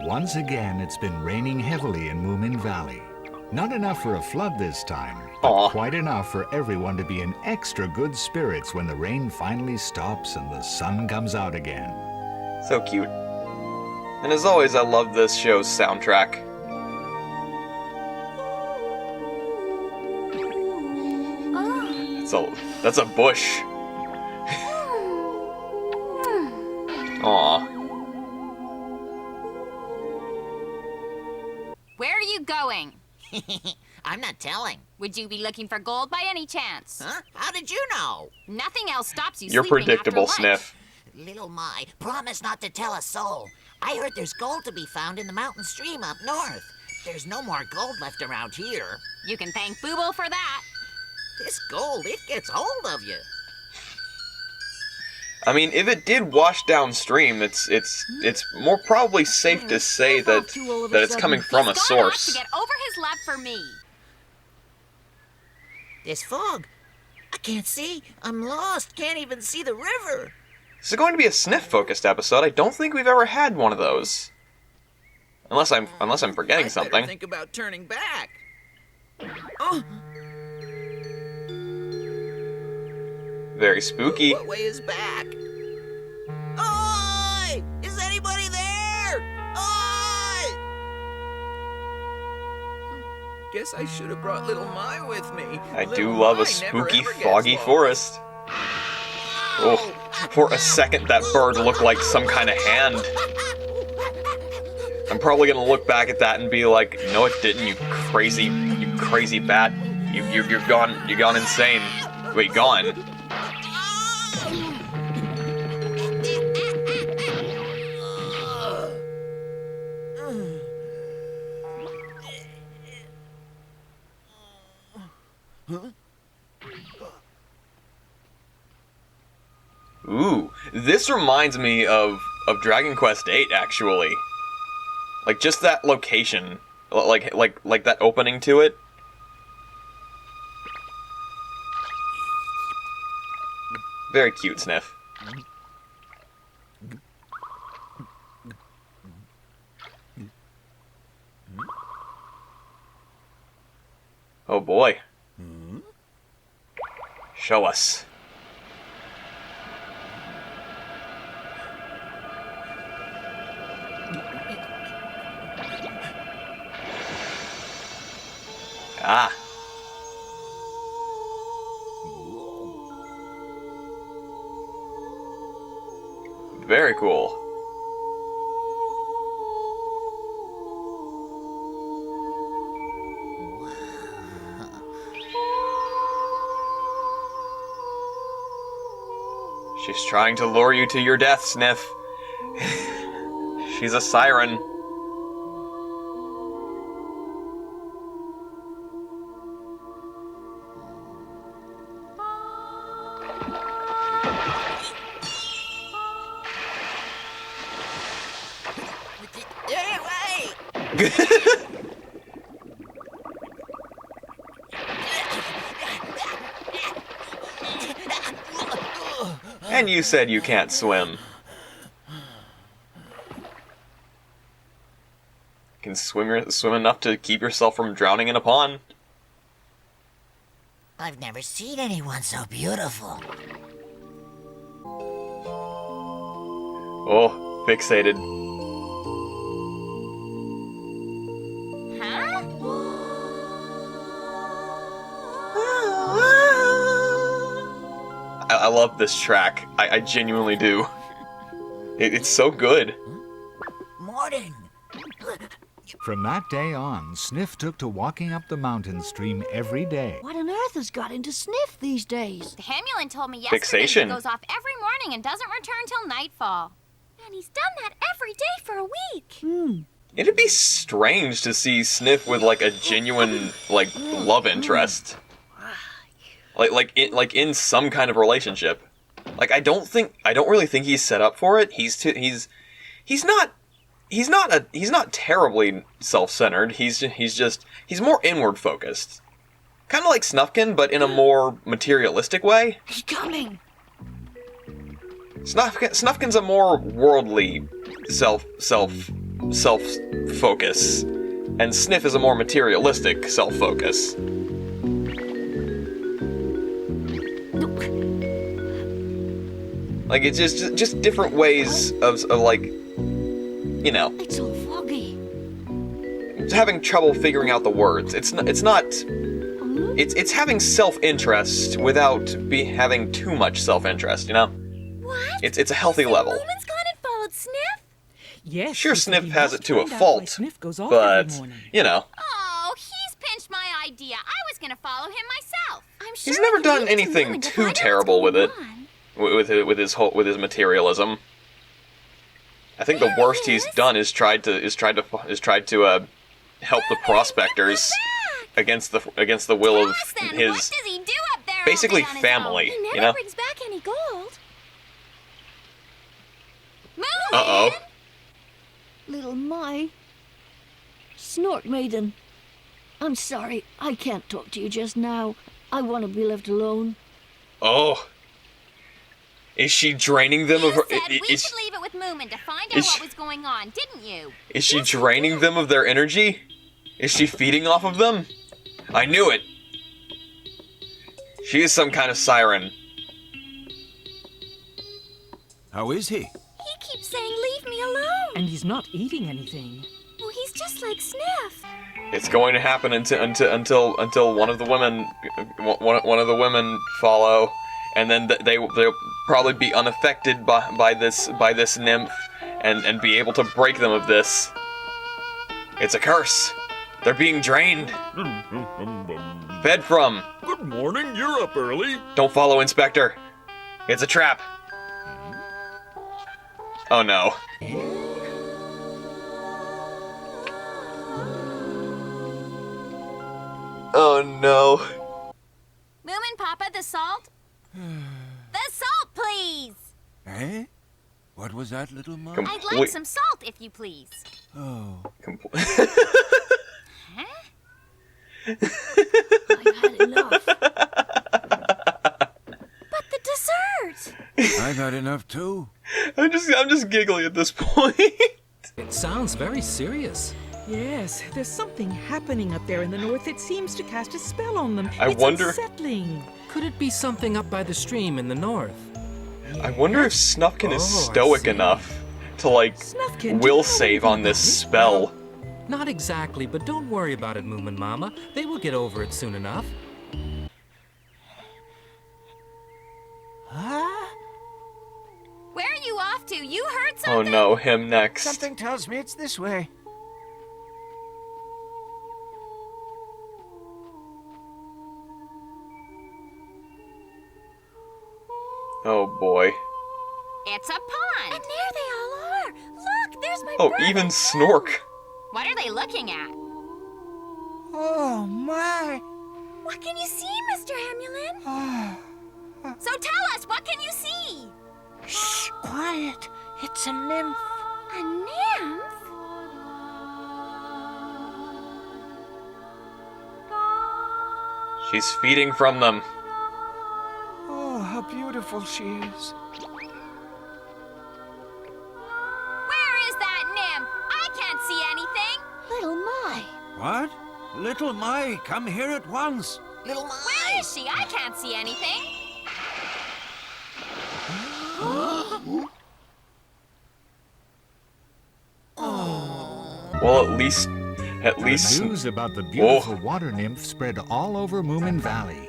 Speaker 2: Once again, it's been raining heavily in Moomin Valley. Not enough for a flood this time, but quite enough for everyone to be in extra good spirits when the rain finally stops and the sun comes out again.
Speaker 1: So cute. And as always, I love this show's soundtrack. That's a bush. Aw.
Speaker 5: Where are you going?
Speaker 10: I'm not telling.
Speaker 5: Would you be looking for gold by any chance?
Speaker 10: Huh? How did you know?
Speaker 5: Nothing else stops you
Speaker 1: You're
Speaker 5: sleeping
Speaker 1: predictable,
Speaker 5: after lunch.
Speaker 1: Sniff.
Speaker 10: Little My, promise not to tell a soul. I heard there's gold to be found in the mountain stream up north. There's no more gold left around here.
Speaker 5: You can thank Booble for that.
Speaker 10: This gold, it gets hold of you.
Speaker 1: I mean, if it did wash downstream, it's more probably safe to say that it's coming from a
Speaker 5: He's gone off
Speaker 1: source.
Speaker 5: to get over his love for me.
Speaker 10: This fog. I can't see. I'm lost. Can't even see the river.
Speaker 1: This is going to be a Sniff-focused episode. I don't think we've ever had one of those. Unless I'm forgetting something.
Speaker 10: Think about turning back. Oh.
Speaker 1: Very spooky.
Speaker 10: What way is back? Oi! Is anybody there? Oi! Guess I should have brought little My with me.
Speaker 1: I do love a spooky, foggy forest. Oh, for a second that bird looked like some kind of hand. I'm probably gonna look back at that and be like, no, it didn't, you crazy bat. You're gone insane. Wait, gone. Ooh, this reminds me of Dragon Quest VIII, actually. Like, just that location. Like that opening to it. Very cute, Sniff. Oh boy. Show us. Ah. Very cool. She's trying to lure you to your death, Sniff. She's a siren. And you said you can't swim. Can swim enough to keep yourself from drowning in a pond?
Speaker 10: I've never seen anyone so beautiful.
Speaker 1: Oh, fixated. I love this track. I genuinely do. It's so good.
Speaker 10: Morning.
Speaker 2: From that day on, Sniff took to walking up the mountain stream every day.
Speaker 6: What on earth has got into Sniff these days?
Speaker 5: The Hamulan told me yesterday
Speaker 1: Fixation.
Speaker 5: he goes off every morning and doesn't return till nightfall. And he's done that every day for a week.
Speaker 1: It'd be strange to see Sniff with like a genuine love interest. Like in some kind of relationship. Like I don't really think he's set up for it. He's not terribly self-centered. He's more inward focused. Kind of like Snufkin, but in a more materialistic way.
Speaker 6: He's coming.
Speaker 1: Snufkin's a more worldly self focus, and Sniff is a more materialistic self focus. Like it's just different ways of like, you know.
Speaker 6: It's all foggy.
Speaker 1: Having trouble figuring out the words. It's having self-interest without having too much self-interest, you know?
Speaker 5: What?
Speaker 1: It's a healthy level.
Speaker 5: Moomin's gone and followed Sniff?
Speaker 7: Yes.
Speaker 1: Sure,
Speaker 7: he said
Speaker 1: Sniff
Speaker 7: he
Speaker 1: has
Speaker 7: must
Speaker 1: it to a
Speaker 7: find out why
Speaker 1: fault,
Speaker 7: Sniff goes off
Speaker 1: but,
Speaker 7: every morning.
Speaker 1: you know.
Speaker 5: Oh, he's pinched my idea. I was gonna follow him myself. I'm sure
Speaker 1: He's never
Speaker 5: we can
Speaker 1: done
Speaker 5: leave it to
Speaker 1: anything
Speaker 5: Moomin to
Speaker 1: too
Speaker 5: find out
Speaker 1: terrible
Speaker 5: what's
Speaker 1: with it.
Speaker 5: going on.
Speaker 1: With his materialism. I think the worst he's done is tried to help the prospectors against the will of his
Speaker 5: What does he do up there
Speaker 1: basically
Speaker 5: all day on his
Speaker 1: family,
Speaker 5: own? He never
Speaker 1: you know?
Speaker 5: brings back any gold. Moomin!
Speaker 1: Uh-oh.
Speaker 6: Little Mai. Snork Maiden. I'm sorry, I can't talk to you just now. I want to be left alone.
Speaker 1: Oh. Is she draining them of her...
Speaker 5: You said we should leave it with Moomin to find out what was going on, didn't you?
Speaker 1: Is she draining them of their energy? Is she feeding off of them? I knew it. She is some kind of siren.
Speaker 13: How is he?
Speaker 5: He keeps saying, leave me alone.
Speaker 7: And he's not eating anything.
Speaker 5: Well, he's just like Sniff.
Speaker 1: It's going to happen until one of the women follow, and then they'll probably be unaffected by this nymph, and be able to break them of this. It's a curse. They're being drained. Fed from.
Speaker 9: Good morning, you're up early.
Speaker 1: Don't follow, Inspector. It's a trap. Oh no. Oh no.
Speaker 5: Moomin, Papa, the salt? The salt, please!
Speaker 13: Eh? What was that, little Mike?
Speaker 5: I'd like some salt, if you please.
Speaker 13: Oh.
Speaker 5: Huh?
Speaker 6: I've had enough.
Speaker 5: But the dessert!
Speaker 13: I've had enough too.
Speaker 1: I'm just giggling at this point.
Speaker 14: It sounds very serious.
Speaker 7: Yes, there's something happening up there in the north that seems to cast a spell on them.
Speaker 1: I wonder.
Speaker 7: It's unsettling.
Speaker 14: Could it be something up by the stream in the north?
Speaker 1: I wonder if Snufkin is stoic enough to, like, will save on this spell.
Speaker 14: Not exactly, but don't worry about it, Moomin Mama. They will get over it soon enough.
Speaker 10: Huh?
Speaker 5: Where are you off to? You heard
Speaker 1: Oh
Speaker 5: something?
Speaker 1: no, him next.
Speaker 11: Something tells me it's this way.
Speaker 1: Oh boy.
Speaker 5: It's a pond. And there they all are. Look, there's my
Speaker 1: Oh,
Speaker 5: brother.
Speaker 1: even Snork.
Speaker 5: What are they looking at?
Speaker 10: Oh, my.
Speaker 5: What can you see, Mr. Hamulin? So tell us, what can you see?
Speaker 10: Shh, quiet. It's a nymph.
Speaker 5: A nymph?
Speaker 1: She's feeding from them.
Speaker 11: Oh, how beautiful she is.
Speaker 5: Where is that nymph? I can't see anything.
Speaker 6: Little My.
Speaker 13: What? Little Mai, come here at once.
Speaker 10: Little my.
Speaker 5: Where is she? I can't see anything.
Speaker 1: Well, at least.
Speaker 2: The news about the beautiful water nymph spread all over Moomin Valley.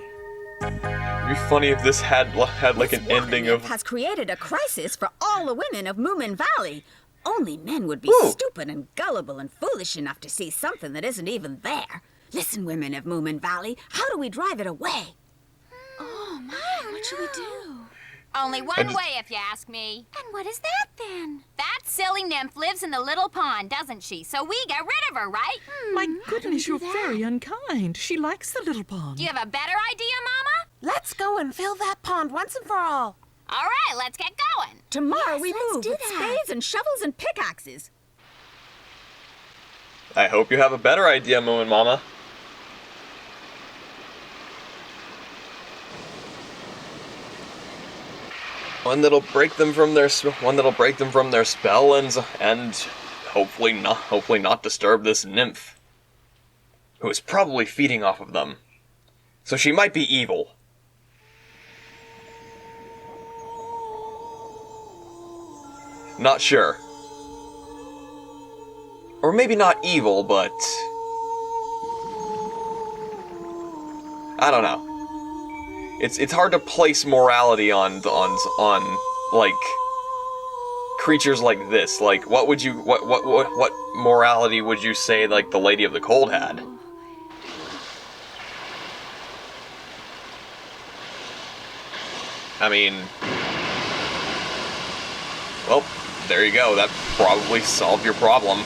Speaker 1: It'd be funny if this had like an ending of.
Speaker 15: Has created a crisis for all the women of Moomin Valley. Only men would be stupid and gullible and foolish enough to see something that isn't even there. Listen, women of Moomin Valley, how do we drive it away?
Speaker 5: Oh, my, what should we do? Only one way, if you ask me. And what is that, then? That silly nymph lives in the little pond, doesn't she? So we get rid of her, right?
Speaker 7: My goodness, you're very unkind. She likes the little pond.
Speaker 5: Do you have a better idea, Mama?
Speaker 10: Let's go and fill that pond once and for all.
Speaker 5: All right, let's get going.
Speaker 15: Tomorrow we
Speaker 5: let's
Speaker 15: move
Speaker 5: do
Speaker 15: with
Speaker 5: that.
Speaker 15: spades and shovels and pickaxes.
Speaker 1: I hope you have a better idea, Moomin Mama. One that'll break them from their spell and hopefully not disturb this nymph, who is probably feeding off of them. So she might be evil. Not sure. Or maybe not evil, but I don't know. It's hard to place morality on like creatures like this. Like what morality would you say like the Lady of the Cold had? I mean, well, there you go. That probably solved your problem.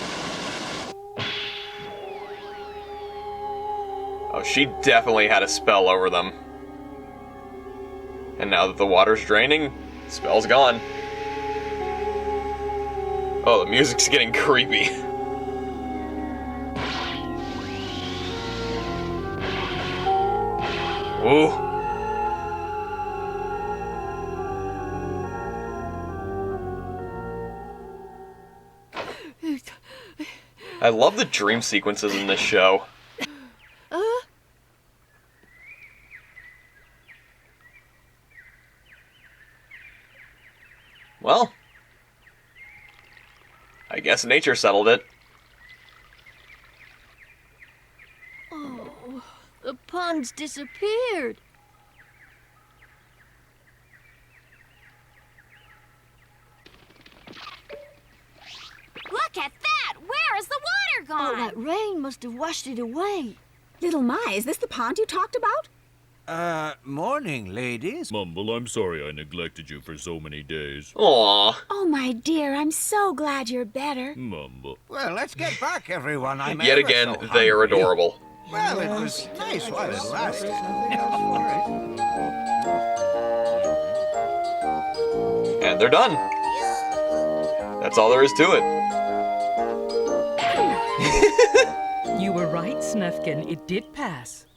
Speaker 1: Oh, she definitely had a spell over them. And now that the water's draining, the spell's gone. Oh, the music's getting creepy. Ooh. I love the dream sequences in this show. Well, I guess nature settled it.
Speaker 6: Oh, the pond's disappeared.
Speaker 5: Look at that! Where is the water gone?
Speaker 6: Oh, that rain must have washed it away.
Speaker 15: Little My, is this the pond you talked about?
Speaker 13: Morning, ladies.
Speaker 16: Mumble, I'm sorry I neglected you for so many days.
Speaker 1: Aww.
Speaker 15: Oh, my dear, I'm so glad you're better.
Speaker 16: Mumble.
Speaker 11: Well, let's get back, everyone. I'm
Speaker 1: Yet
Speaker 11: ever
Speaker 1: again,
Speaker 11: so
Speaker 1: they are
Speaker 11: hungry.
Speaker 1: adorable.
Speaker 11: Well, it was nice while it lasted.
Speaker 1: And they're done. That's all there is to it.
Speaker 17: You were right, Snufkin. It did pass.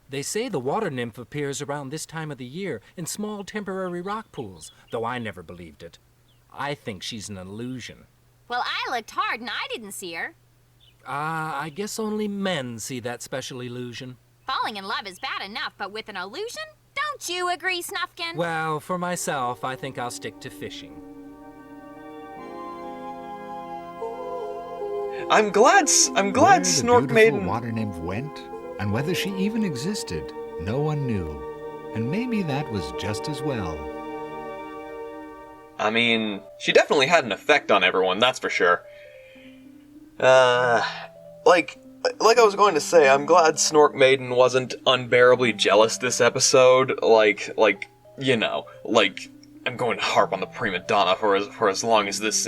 Speaker 14: They say the water nymph appears around this time of the year in small temporary rock pools, though I never believed it. I think she's an illusion.
Speaker 5: Well, I looked hard and I didn't see her.
Speaker 14: I guess only men see that special illusion.
Speaker 5: Falling in love is bad enough, but with an illusion? Don't you agree, Snufkin?
Speaker 14: Well, for myself, I think I'll stick to fishing.
Speaker 1: I'm glad Snork Maiden...
Speaker 2: the water nymph went, and whether she even existed, no one knew. And maybe that was just as well.
Speaker 1: I mean, she definitely had an effect on everyone, that's for sure. Like I was going to say, I'm glad Snork Maiden wasn't unbearably jealous this episode. I'm going to harp on the prima donna for as long as this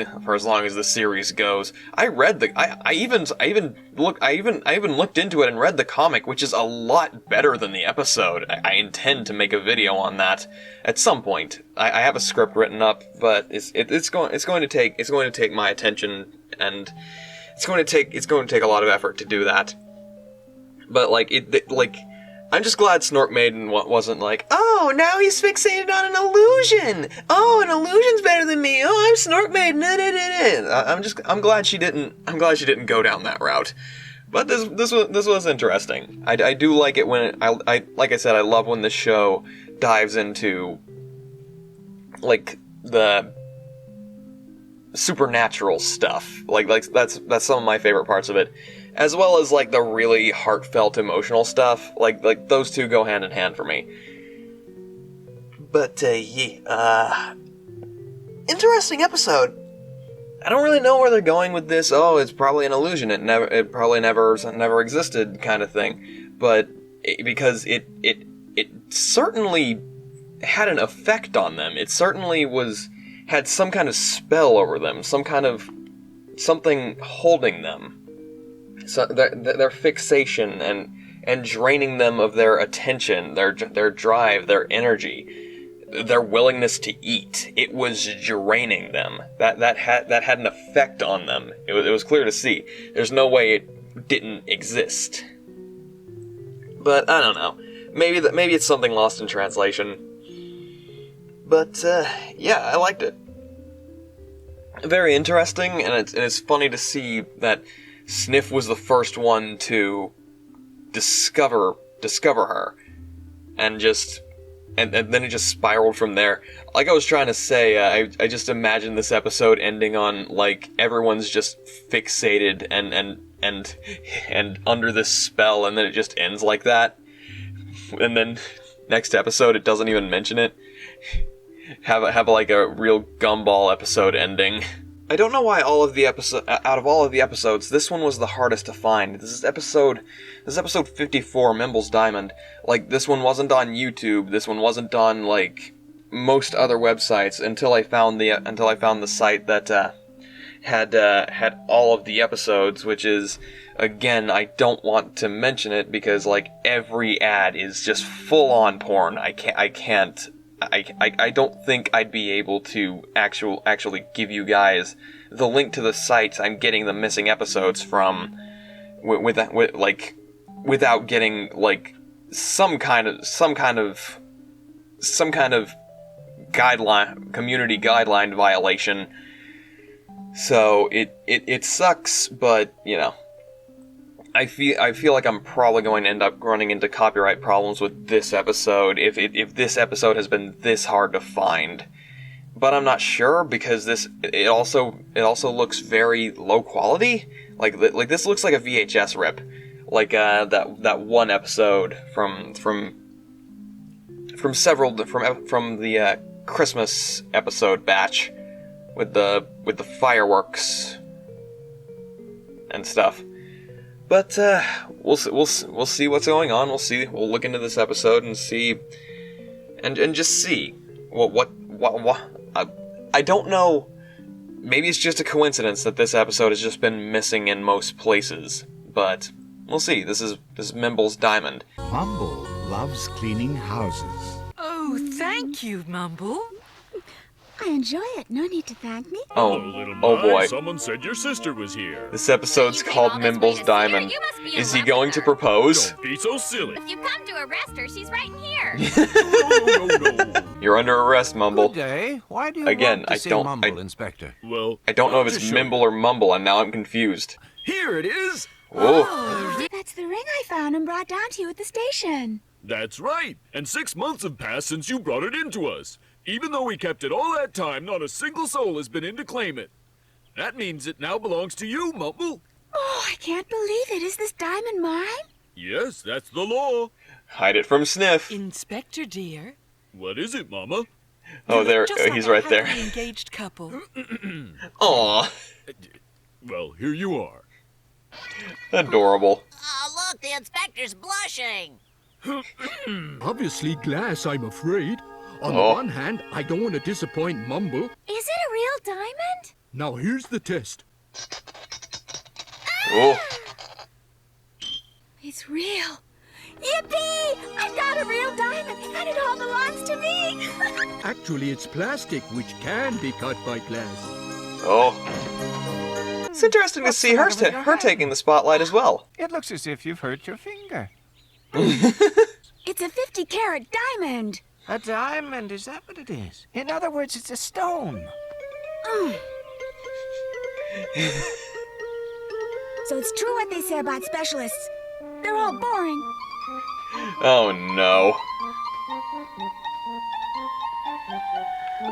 Speaker 1: series goes. I even looked into it and read the comic, which is a lot better than the episode. I intend to make a video on that at some point. I have a script written up, but it's going to take my attention, and it's going to take a lot of effort to do that. But I'm just glad Snork Maiden wasn't like, oh, now he's fixated on an illusion. Oh, an illusion's better than me. Oh, I'm Snork Maiden. I'm glad she didn't go down that route. But this was interesting. I do like it when like I said, I love when the show dives into the supernatural stuff. That's some of my favorite parts of it. As well as, the really heartfelt, emotional stuff. Those two go hand in hand for me. But, interesting episode. I don't really know where they're going with this. Oh, it's probably an illusion. It probably never existed kind of thing. But, because it certainly had an effect on them. It certainly had some kind of spell over them. Something holding them. So their fixation and draining them of their attention, their drive, their energy, their willingness to eat. It was draining them. That had an effect on them. It was clear to see. There's no way it didn't exist. But I don't know. Maybe it's something lost in translation. But yeah, I liked it. Very interesting, and it's funny to see that Sniff was the first one to discover her, and then it just spiraled from there. Like I was trying to say, I just imagine this episode ending on everyone's just fixated and under this spell, and then it just ends like that. And then next episode it doesn't even mention it. Have a real gumball episode ending. I don't know why out of all of the episodes, this one was the hardest to find. This is episode 54, Mimble's Diamond. This one wasn't on YouTube. This one wasn't on most other websites until I found the site that had all of the episodes, which is, again, I don't want to mention it because every ad is just full on porn. I don't think I'd be able to actually give you guys the link to the sites I'm getting the missing episodes from without getting some kind of community guideline violation. So it sucks, but I feel like I'm probably going to end up running into copyright problems with this episode if this episode has been this hard to find. But I'm not sure because it also looks very low quality. This looks like a VHS rip. That one episode from the Christmas episode batch with the fireworks and stuff. But we'll see what's going on. We'll look into this episode and see, and just see what I don't know. Maybe it's just a coincidence that this episode has just been missing in most places. But we'll see. This is Mimble's Diamond.
Speaker 2: Mumble loves cleaning houses.
Speaker 17: Oh, thank you, Mumble.
Speaker 15: I enjoy it. No need to thank me.
Speaker 1: Oh,
Speaker 16: Hello, little
Speaker 1: oh
Speaker 16: Mai.
Speaker 1: boy.
Speaker 16: Someone said your sister was here.
Speaker 1: This episode's called Mimble's Diamond. Is he going to propose?
Speaker 16: Don't be so silly.
Speaker 5: If you come to arrest her, she's right in here.
Speaker 16: No.
Speaker 1: You're under arrest, Mumble.
Speaker 13: Good day. Why do you
Speaker 1: Again,
Speaker 13: want to see Mumble, Inspector?
Speaker 16: Well,
Speaker 1: I don't know if it's Mimble or Mumble, and now I'm confused.
Speaker 13: Here it is.
Speaker 1: Oh.
Speaker 15: That's the ring I found and brought down to you at the station.
Speaker 16: That's right. And 6 months have passed since you brought it into us. Even though we kept it all that time, not a single soul has been in to claim it. That means it now belongs to you, Mumble.
Speaker 15: Oh, I can't believe it. Is this diamond mine?
Speaker 16: Yes, that's the law.
Speaker 1: Hide it from Sniff.
Speaker 17: Inspector, dear.
Speaker 16: What is it, Mama?
Speaker 1: Oh, there,
Speaker 17: Just like
Speaker 1: he's
Speaker 17: a
Speaker 1: right there.
Speaker 17: happily engaged couple.
Speaker 1: Aw.
Speaker 16: Well, here you are.
Speaker 1: Adorable.
Speaker 10: Oh, look, the inspector's blushing.
Speaker 3: Obviously glass, I'm afraid. On the
Speaker 1: Oh.
Speaker 3: one hand, I don't want to disappoint Mumble.
Speaker 15: Is it a real diamond?
Speaker 3: Now here's the test.
Speaker 1: Oh.
Speaker 15: It's real. Yippee! I've got a real diamond, and it all belongs to me.
Speaker 3: Actually, it's plastic, which can be cut by glass.
Speaker 1: Oh. It's interesting to see her taking the spotlight as well.
Speaker 11: It looks as if you've hurt your finger.
Speaker 15: It's a 50-carat diamond.
Speaker 13: A diamond, is that what it is? In other words, it's a stone.
Speaker 15: So it's true what they say about specialists. They're all boring.
Speaker 1: Oh no.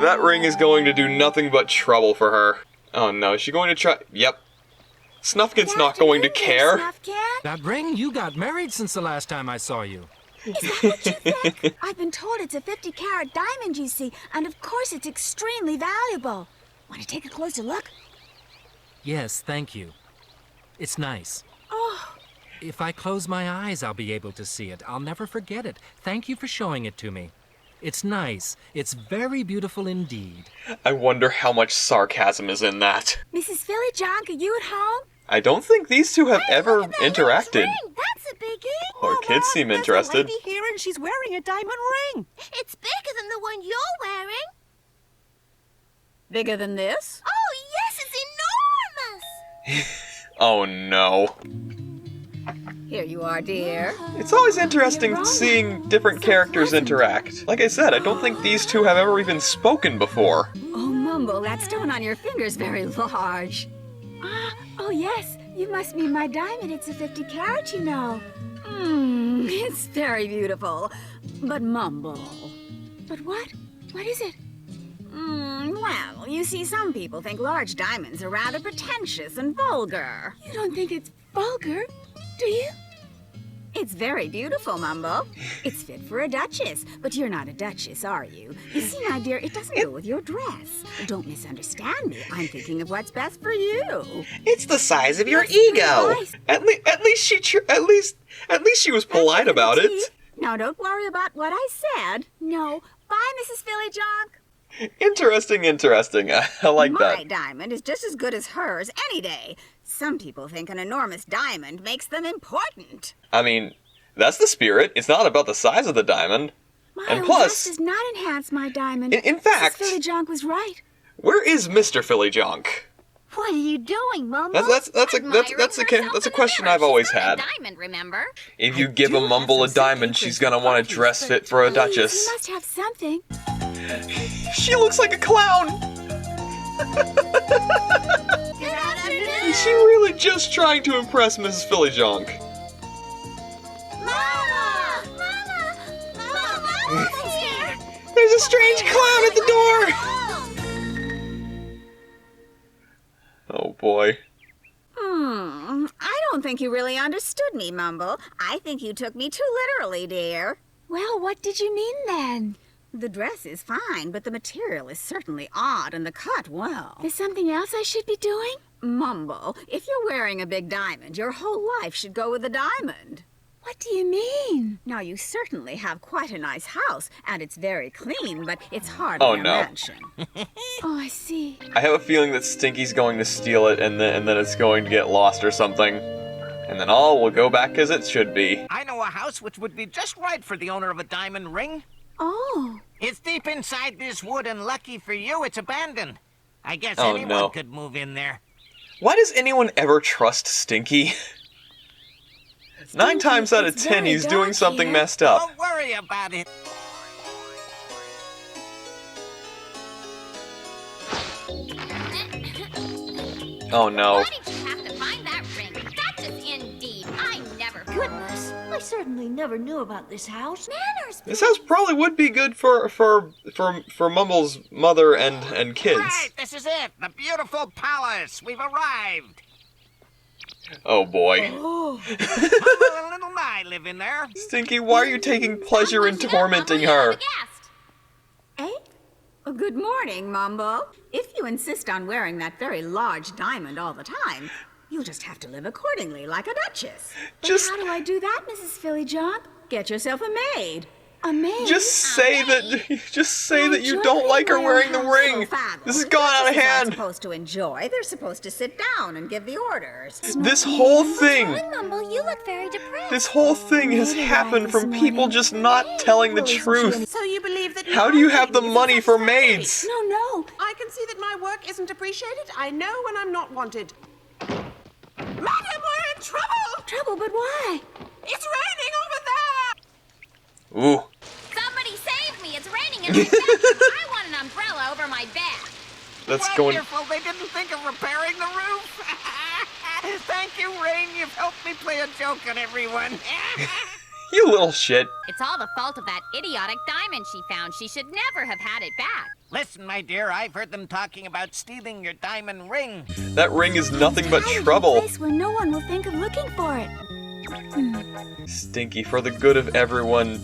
Speaker 1: That ring is going to do nothing but trouble for her. Oh no, is she going to try? Yep. Snuffkin's not going to care.
Speaker 14: That ring? You got married since the last time I saw you.
Speaker 15: Is that what you think? I've been told it's a 50-carat diamond, you see, and of course it's extremely valuable. Want to take a closer look?
Speaker 14: Yes, thank you. It's nice.
Speaker 15: Oh,
Speaker 14: If I close my eyes, I'll be able to see it. I'll never forget it. Thank you for showing it to me. It's nice. It's very beautiful indeed.
Speaker 1: I wonder how much sarcasm is in that.
Speaker 15: Mrs. Philly Jonk, are you at home?
Speaker 1: I don't think these two have ever interacted.
Speaker 15: That's a biggie.
Speaker 1: Or kids seem interested.
Speaker 7: Lady here, and she's wearing a diamond ring.
Speaker 5: It's bigger than the one you're wearing.
Speaker 15: Bigger than this?
Speaker 5: Oh, yes, it's enormous.
Speaker 1: Oh no.
Speaker 15: Here you are, dear.
Speaker 1: It's always interesting seeing different characters interact. Like I said, I don't think these two have ever even spoken before.
Speaker 15: Oh, Mumble, that stone on your finger's very large. Oh yes, you must mean my diamond. It's a 50-carat, you know. It's very beautiful. But Mumble. But what? What is it? Well, you see, some people think large diamonds are rather pretentious and vulgar. You don't think it's vulgar, do you? It's very beautiful, Mumble. It's fit for a duchess, but you're not a duchess, are you? You see, my dear, it doesn't go with your dress. Don't misunderstand me. I'm thinking of what's best for you.
Speaker 1: It's the size of your ego. At least she was polite about it.
Speaker 15: Now, don't worry about what I said. No. Bye, Mrs. Philly Jonk.
Speaker 1: Interesting. I like that.
Speaker 15: My diamond is just as good as hers any day. Some people think an enormous diamond makes them important.
Speaker 1: I mean, that's the spirit. It's not about the size of the diamond.
Speaker 15: My
Speaker 1: And
Speaker 15: own
Speaker 1: plus,
Speaker 15: dress does not enhance my diamond.
Speaker 1: In fact,
Speaker 15: Mrs. Philly Jonk was right.
Speaker 1: where is Mr. Philly Jonk?
Speaker 5: What are you doing, Mumble?
Speaker 1: That's a question I've always had.
Speaker 5: Diamond, remember?
Speaker 1: If you give a Mumble a diamond, she's gonna want a dress fit for a
Speaker 15: You
Speaker 1: duchess.
Speaker 15: must have something.
Speaker 1: She looks like a clown. Is she really just trying to impress Mrs. Philly Jonk? There's a strange clown at the door! Oh boy.
Speaker 15: I don't think you really understood me, Mumble. I think you took me too literally, dear. Well, what did you mean then? The dress is fine, but the material is certainly odd, and the cut, well. There's something else I should be doing? Mumble, if you're wearing a big diamond, your whole life should go with a diamond. What do you mean? Now, you certainly have quite a nice house, and it's very clean, but it's hardly a mansion. Oh, I see.
Speaker 1: I have a feeling that Stinky's going to steal it, and then it's going to get lost or something. And then all will go back as it should be.
Speaker 4: I know a house which would be just right for the owner of a diamond ring.
Speaker 15: Oh.
Speaker 4: It's deep inside this wood, and lucky for you, it's abandoned. I guess
Speaker 1: Oh,
Speaker 4: anyone
Speaker 1: no.
Speaker 4: could move in there.
Speaker 1: Why does anyone ever trust Stinky? 9 times out of
Speaker 15: it's
Speaker 1: 10,
Speaker 15: very
Speaker 1: he's doing
Speaker 15: dark
Speaker 1: something
Speaker 15: here.
Speaker 1: messed up.
Speaker 4: Don't worry about it.
Speaker 1: Oh no.
Speaker 5: Why did you have to find that ring? Duchess indeed. I never could.
Speaker 6: Goodness, I certainly never knew about this house.
Speaker 5: Manners.
Speaker 1: This house probably would be good for Mumble's mother and kids.
Speaker 4: Right, this is it. The beautiful palace. We've arrived.
Speaker 1: Oh boy.
Speaker 4: Oh. Mumble and little Mai live in there.
Speaker 1: Stinky, why are you taking pleasure in tormenting her?
Speaker 15: Eh? Oh, good morning, Mumble. If you insist on wearing that very large diamond all the time, you'll just have to live accordingly, like a duchess. But how do I do that, Mrs. Phillyjump? Get yourself a maid. A maid?
Speaker 1: Just say that you don't like her wearing the ring. This has gone out of hand.
Speaker 15: They're supposed to enjoy. They're supposed to sit down and give the orders.
Speaker 1: This whole thing,
Speaker 5: Mumble, you look very depressed.
Speaker 1: this whole thing has happened from people just not telling the truth.
Speaker 18: So you believe that
Speaker 1: How do you have the money for maids?
Speaker 18: No. I can see that my work isn't appreciated. I know when I'm not wanted. Madam, we're in trouble!
Speaker 15: Trouble, but why?
Speaker 18: It's raining over there!
Speaker 1: Ooh.
Speaker 5: Somebody save me. It's raining in my bedroom. I want an umbrella over my bed.
Speaker 1: That's going.
Speaker 4: Wonderful. They didn't think of repairing the roof. Thank you, Rain. You've helped me play a joke on everyone.
Speaker 1: You little shit.
Speaker 5: It's all the fault of that idiotic diamond she found. She should never have had it back.
Speaker 4: Listen, my dear, I've heard them talking about stealing your diamond ring.
Speaker 1: That ring is nothing but trouble.
Speaker 15: A place where no one will think of looking for it.
Speaker 1: Stinky, for the good of everyone.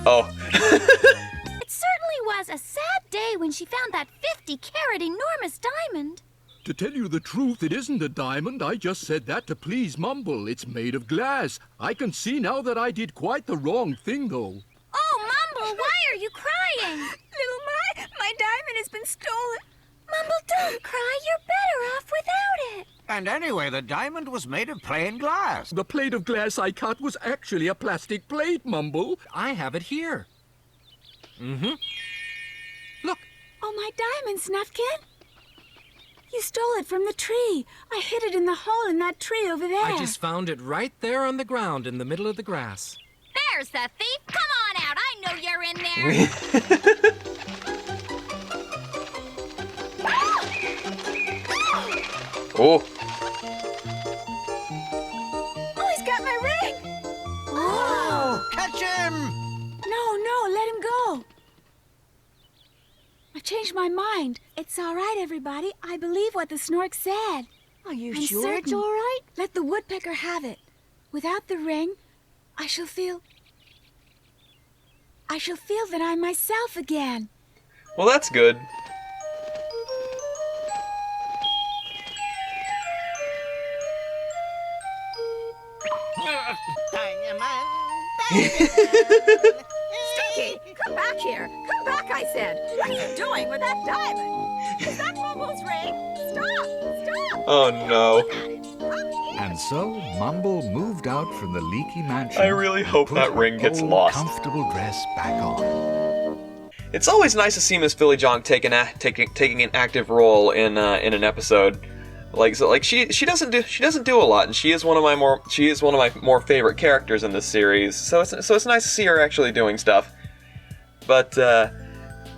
Speaker 1: Oh.
Speaker 5: It certainly was a sad day when she found that 50-carat enormous diamond.
Speaker 3: To tell you the truth, it isn't a diamond. I just said that to please Mumble. It's made of glass. I can see now that I did quite the wrong thing, though.
Speaker 5: Oh, Mumble, why are you crying?
Speaker 15: Little my diamond has been stolen.
Speaker 5: Mumble, don't cry. You're better off without it.
Speaker 13: And anyway, the diamond was made of plain glass.
Speaker 3: The plate of glass I cut was actually a plastic plate, Mumble.
Speaker 14: I have it here. Mm-hmm. Look.
Speaker 15: Oh, my diamond, Snufkin. You stole it from the tree. I hid it in the hole in that tree over there.
Speaker 14: I just found it right there on the ground in the middle of the grass.
Speaker 5: There's the thief. Come on out. I know you're in there.
Speaker 1: Oh.
Speaker 15: Oh, he's got my ring.
Speaker 13: Oh, catch him!
Speaker 15: No, let him go. I've changed my mind. It's all right, everybody. I believe what the Snork said.
Speaker 6: Are you
Speaker 15: I'm
Speaker 6: sure it's
Speaker 15: certain.
Speaker 6: all right?
Speaker 15: Let the woodpecker have it. Without the ring, I shall feel that I'm myself again.
Speaker 1: Well, that's good.
Speaker 15: Stinky, come back here. Come back, I said. What are you doing with that diamond? Is that Mumble's ring? Stop!
Speaker 1: Oh no.
Speaker 2: And so Mumble moved out from the leaky mansion.
Speaker 1: I really hope
Speaker 2: and
Speaker 1: that
Speaker 2: put
Speaker 1: ring
Speaker 2: her
Speaker 1: gets
Speaker 2: old
Speaker 1: lost.
Speaker 2: Comfortable dress back on.
Speaker 1: It's always nice to see Miss Phillyjunk taking an active role in an episode. She doesn't do a lot, and she is one of my more favorite characters in this series. So it's nice to see her actually doing stuff. But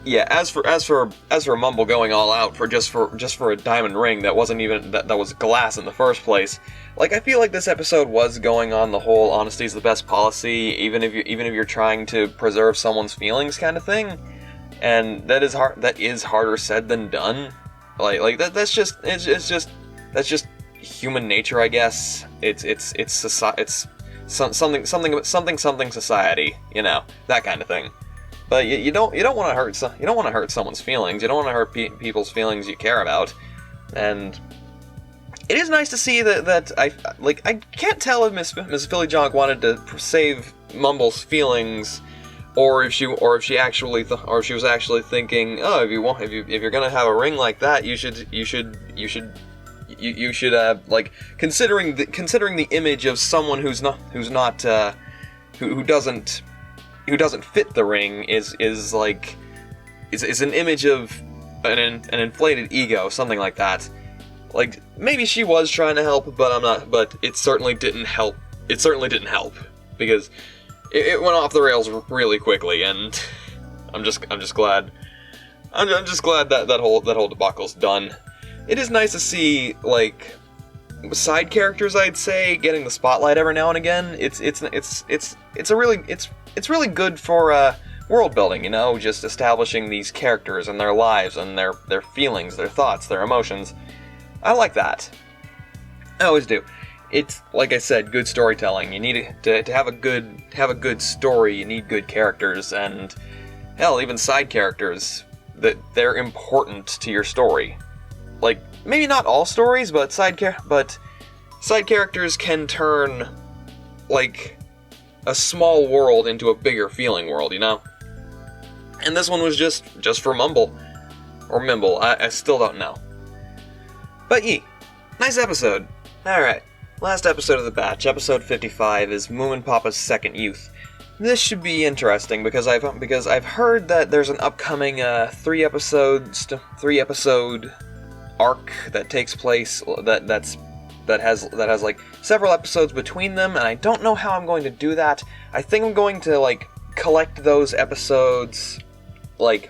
Speaker 1: yeah, as for Mumble going all out for just for a diamond ring that wasn't even that was glass in the first place. Like, I feel like this episode was going on the whole honesty is the best policy, even if you're trying to preserve someone's feelings kind of thing. And that is harder said than done. That's just human nature, I guess. It's something society, that kind of thing. But you don't want to hurt someone's feelings. You don't want to hurt people's feelings you care about. And it is nice to see that I can't tell if Miss Phillyjunk wanted to save Mumble's feelings, or if she was actually thinking, oh, if you're gonna have a ring like that, you should considering the image of someone who doesn't fit the ring is an image of an inflated ego, something like that. Like, maybe she was trying to help, but it certainly didn't help. It certainly didn't help, because it went off the rails really quickly, and I'm just glad that whole debacle's done. It is nice to see, like, side characters, I'd say, getting the spotlight every now and again. It's really good for world building, you know, just establishing these characters and their lives and their feelings, their thoughts, their emotions. I like that. I always do. It's, like I said, good storytelling. You need to have a good story. You need good characters, and hell, even side characters, that they're important to your story. Like, maybe not all stories, but side characters can turn, like, a small world into a bigger feeling world, you know? And this one was just for Mumble. Or Mimble, I still don't know. But nice episode. Alright, last episode of the batch, episode 55, is Moomin Papa's second youth. This should be interesting because I've heard that there's an upcoming 3-episode arc that takes place that has like several episodes between them, and I don't know how I'm going to do that. I think I'm going to like collect those episodes, like,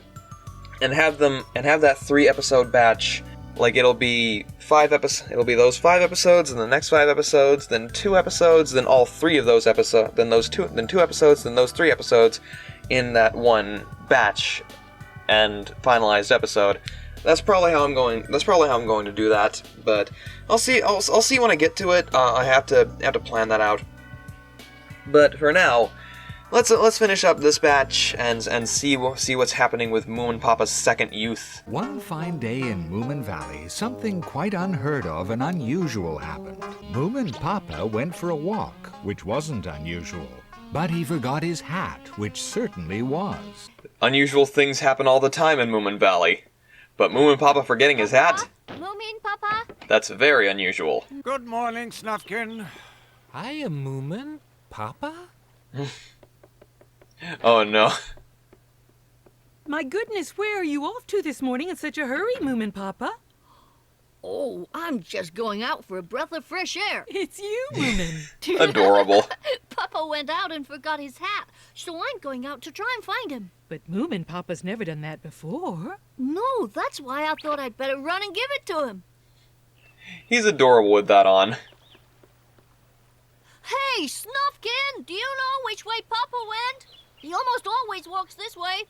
Speaker 1: and have that 3-episode batch. Like, it'll be those 5 episodes, and the next 5 episodes, then 2 episodes, then all 3 of those episodes, then 2 episodes, then those 3 episodes in that one batch and finalized episode. That's probably how I'm going to do that. But I'll see when I get to it. I have to plan that out. But for now, let's finish up this batch and see what's happening with Moomin Papa's second youth.
Speaker 2: One fine day in Moomin Valley, something quite unheard of and unusual happened. Moomin Papa went for a walk, which wasn't unusual. But he forgot his hat, which certainly was.
Speaker 1: Unusual things happen all the time in Moomin Valley. But Moomin Papa forgetting his hat?
Speaker 6: Moomin Papa?
Speaker 1: That's very unusual.
Speaker 13: Good morning, Snufkin.
Speaker 14: Hiya, Moomin Papa?
Speaker 1: Oh no.
Speaker 17: My goodness, where are you off to this morning in such a hurry, Moomin Papa?
Speaker 6: Oh, I'm just going out for a breath of fresh air.
Speaker 17: It's you, Moomin.
Speaker 1: Adorable.
Speaker 6: Papa went out and forgot his hat, so I'm going out to try and find him.
Speaker 17: But Moomin Papa's never done that before.
Speaker 6: No, that's why I thought I'd better run and give it to him.
Speaker 1: He's adorable with that on.
Speaker 6: Hey, Snufkin, do you know which way Papa went? He almost always walks this way.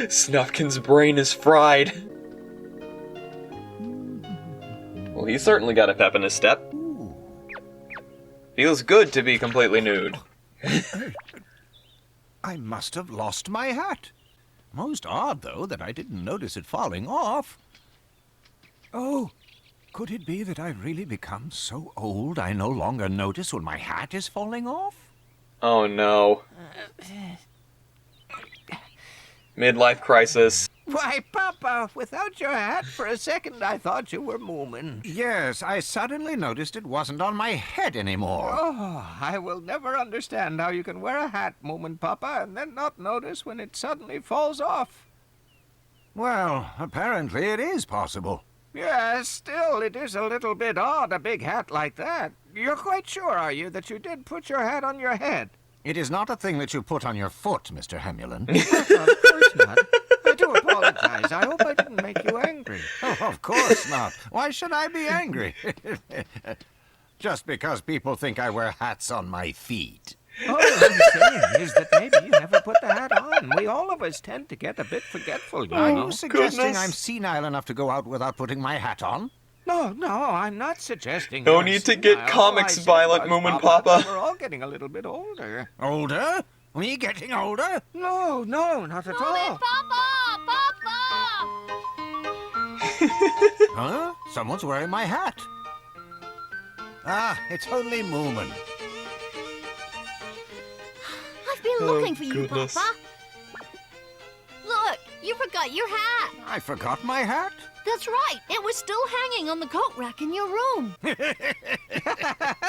Speaker 1: Snufkin's brain is fried. Well, he's certainly got a pep in his step. Feels good to be completely nude.
Speaker 13: I must have lost my hat. Most odd, though, that I didn't notice it falling off. Oh, could it be that I've really become so old I no longer notice when my hat is falling off?
Speaker 1: Oh no. Midlife crisis.
Speaker 10: Why, Papa, without your hat, for a second I thought you were Moomin.
Speaker 13: Yes, I suddenly noticed it wasn't on my head anymore.
Speaker 10: Oh, I will never understand how you can wear a hat, Moomin Papa, and then not notice when it suddenly falls off.
Speaker 13: Well, apparently it is possible.
Speaker 10: Yes, still, it is a little bit odd, a big hat like that. You're quite sure, are you, that you did put your hat on your head?
Speaker 13: It is not a thing that you put on your foot, Mr. Hemulin.
Speaker 10: Of course not. I do apologize. I hope I didn't make you angry.
Speaker 13: Oh, of course not. Why should I be angry? Just because people think I wear hats on my feet.
Speaker 10: All I'm saying is that maybe you never put the hat on. We all of us tend to get a bit forgetful, you know.
Speaker 13: Are you suggesting I'm senile enough to go out without putting my hat on?
Speaker 10: No, I'm not suggesting.
Speaker 1: No need to get comics violent, Moomin Papa.
Speaker 10: We're all getting a little bit older.
Speaker 13: Older? Me getting older?
Speaker 10: No, not at all.
Speaker 6: Papa!
Speaker 13: Huh? Someone's wearing my hat. Ah, it's only Moomin.
Speaker 6: I've been looking for you,
Speaker 1: goodness.
Speaker 6: Papa. Look, you forgot your hat.
Speaker 13: I forgot my hat?
Speaker 6: That's right. It was still hanging on the coat rack in your room.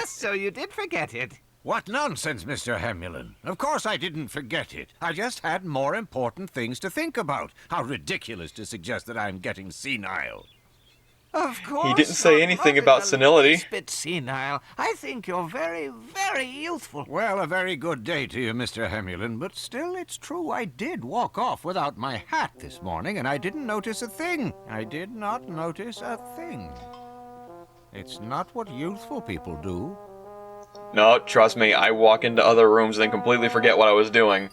Speaker 10: So you did forget it.
Speaker 13: What nonsense, Mr. Hemulin. Of course I didn't forget it. I just had more important things to think about. How ridiculous to suggest that I'm getting senile.
Speaker 11: Of course.
Speaker 1: He didn't say anything about senility.
Speaker 11: A bit senile. I think you're very, very youthful.
Speaker 13: Well, a very good day to you, Mr. Hemulin, but still it's true I did walk off without my hat this morning, and I didn't notice a thing. I did not notice a thing. It's not what youthful people do.
Speaker 1: No, trust me, I walk into other rooms and then completely forget what I was doing.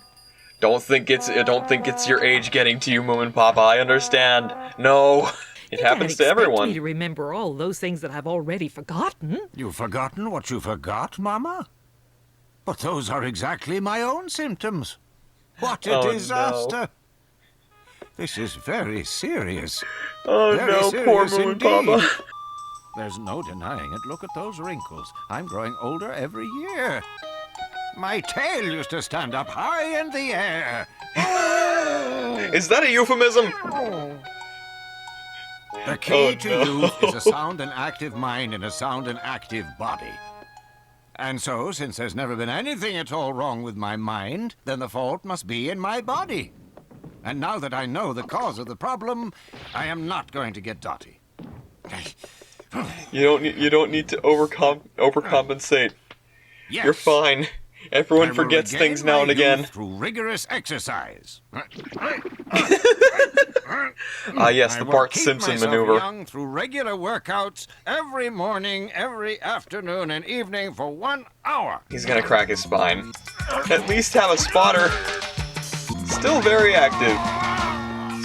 Speaker 1: Don't think it's your age getting to you, Moomin Papa. I understand. No. It happens to everyone.
Speaker 17: Me to remember all those things that I've already forgotten.
Speaker 13: You've forgotten what you forgot, Mama? But those are exactly my own symptoms. What a disaster! No. This is very serious.
Speaker 1: Oh
Speaker 13: very
Speaker 1: no,
Speaker 13: serious
Speaker 1: poor Moomin
Speaker 13: indeed.
Speaker 1: Papa.
Speaker 13: There's no denying it. Look at those wrinkles. I'm growing older every year. My tail used to stand up high in the air.
Speaker 1: Is that a euphemism?
Speaker 13: The key to youth is a sound and active mind and a sound and active body. And so, since there's never been anything at all wrong with my mind, then the fault must be in my body. And now that I know the cause of the problem, I am not going to get dotty.
Speaker 1: You don't need to overcompensate.
Speaker 13: Yes.
Speaker 1: You're fine. Everyone forgets things now and again.
Speaker 13: Through rigorous exercise.
Speaker 1: Yes, the Bart Simpson maneuver.
Speaker 13: Young through regular workouts every morning, every afternoon, and evening for 1 hour.
Speaker 1: He's gonna crack his spine. At least have a spotter. Still very active.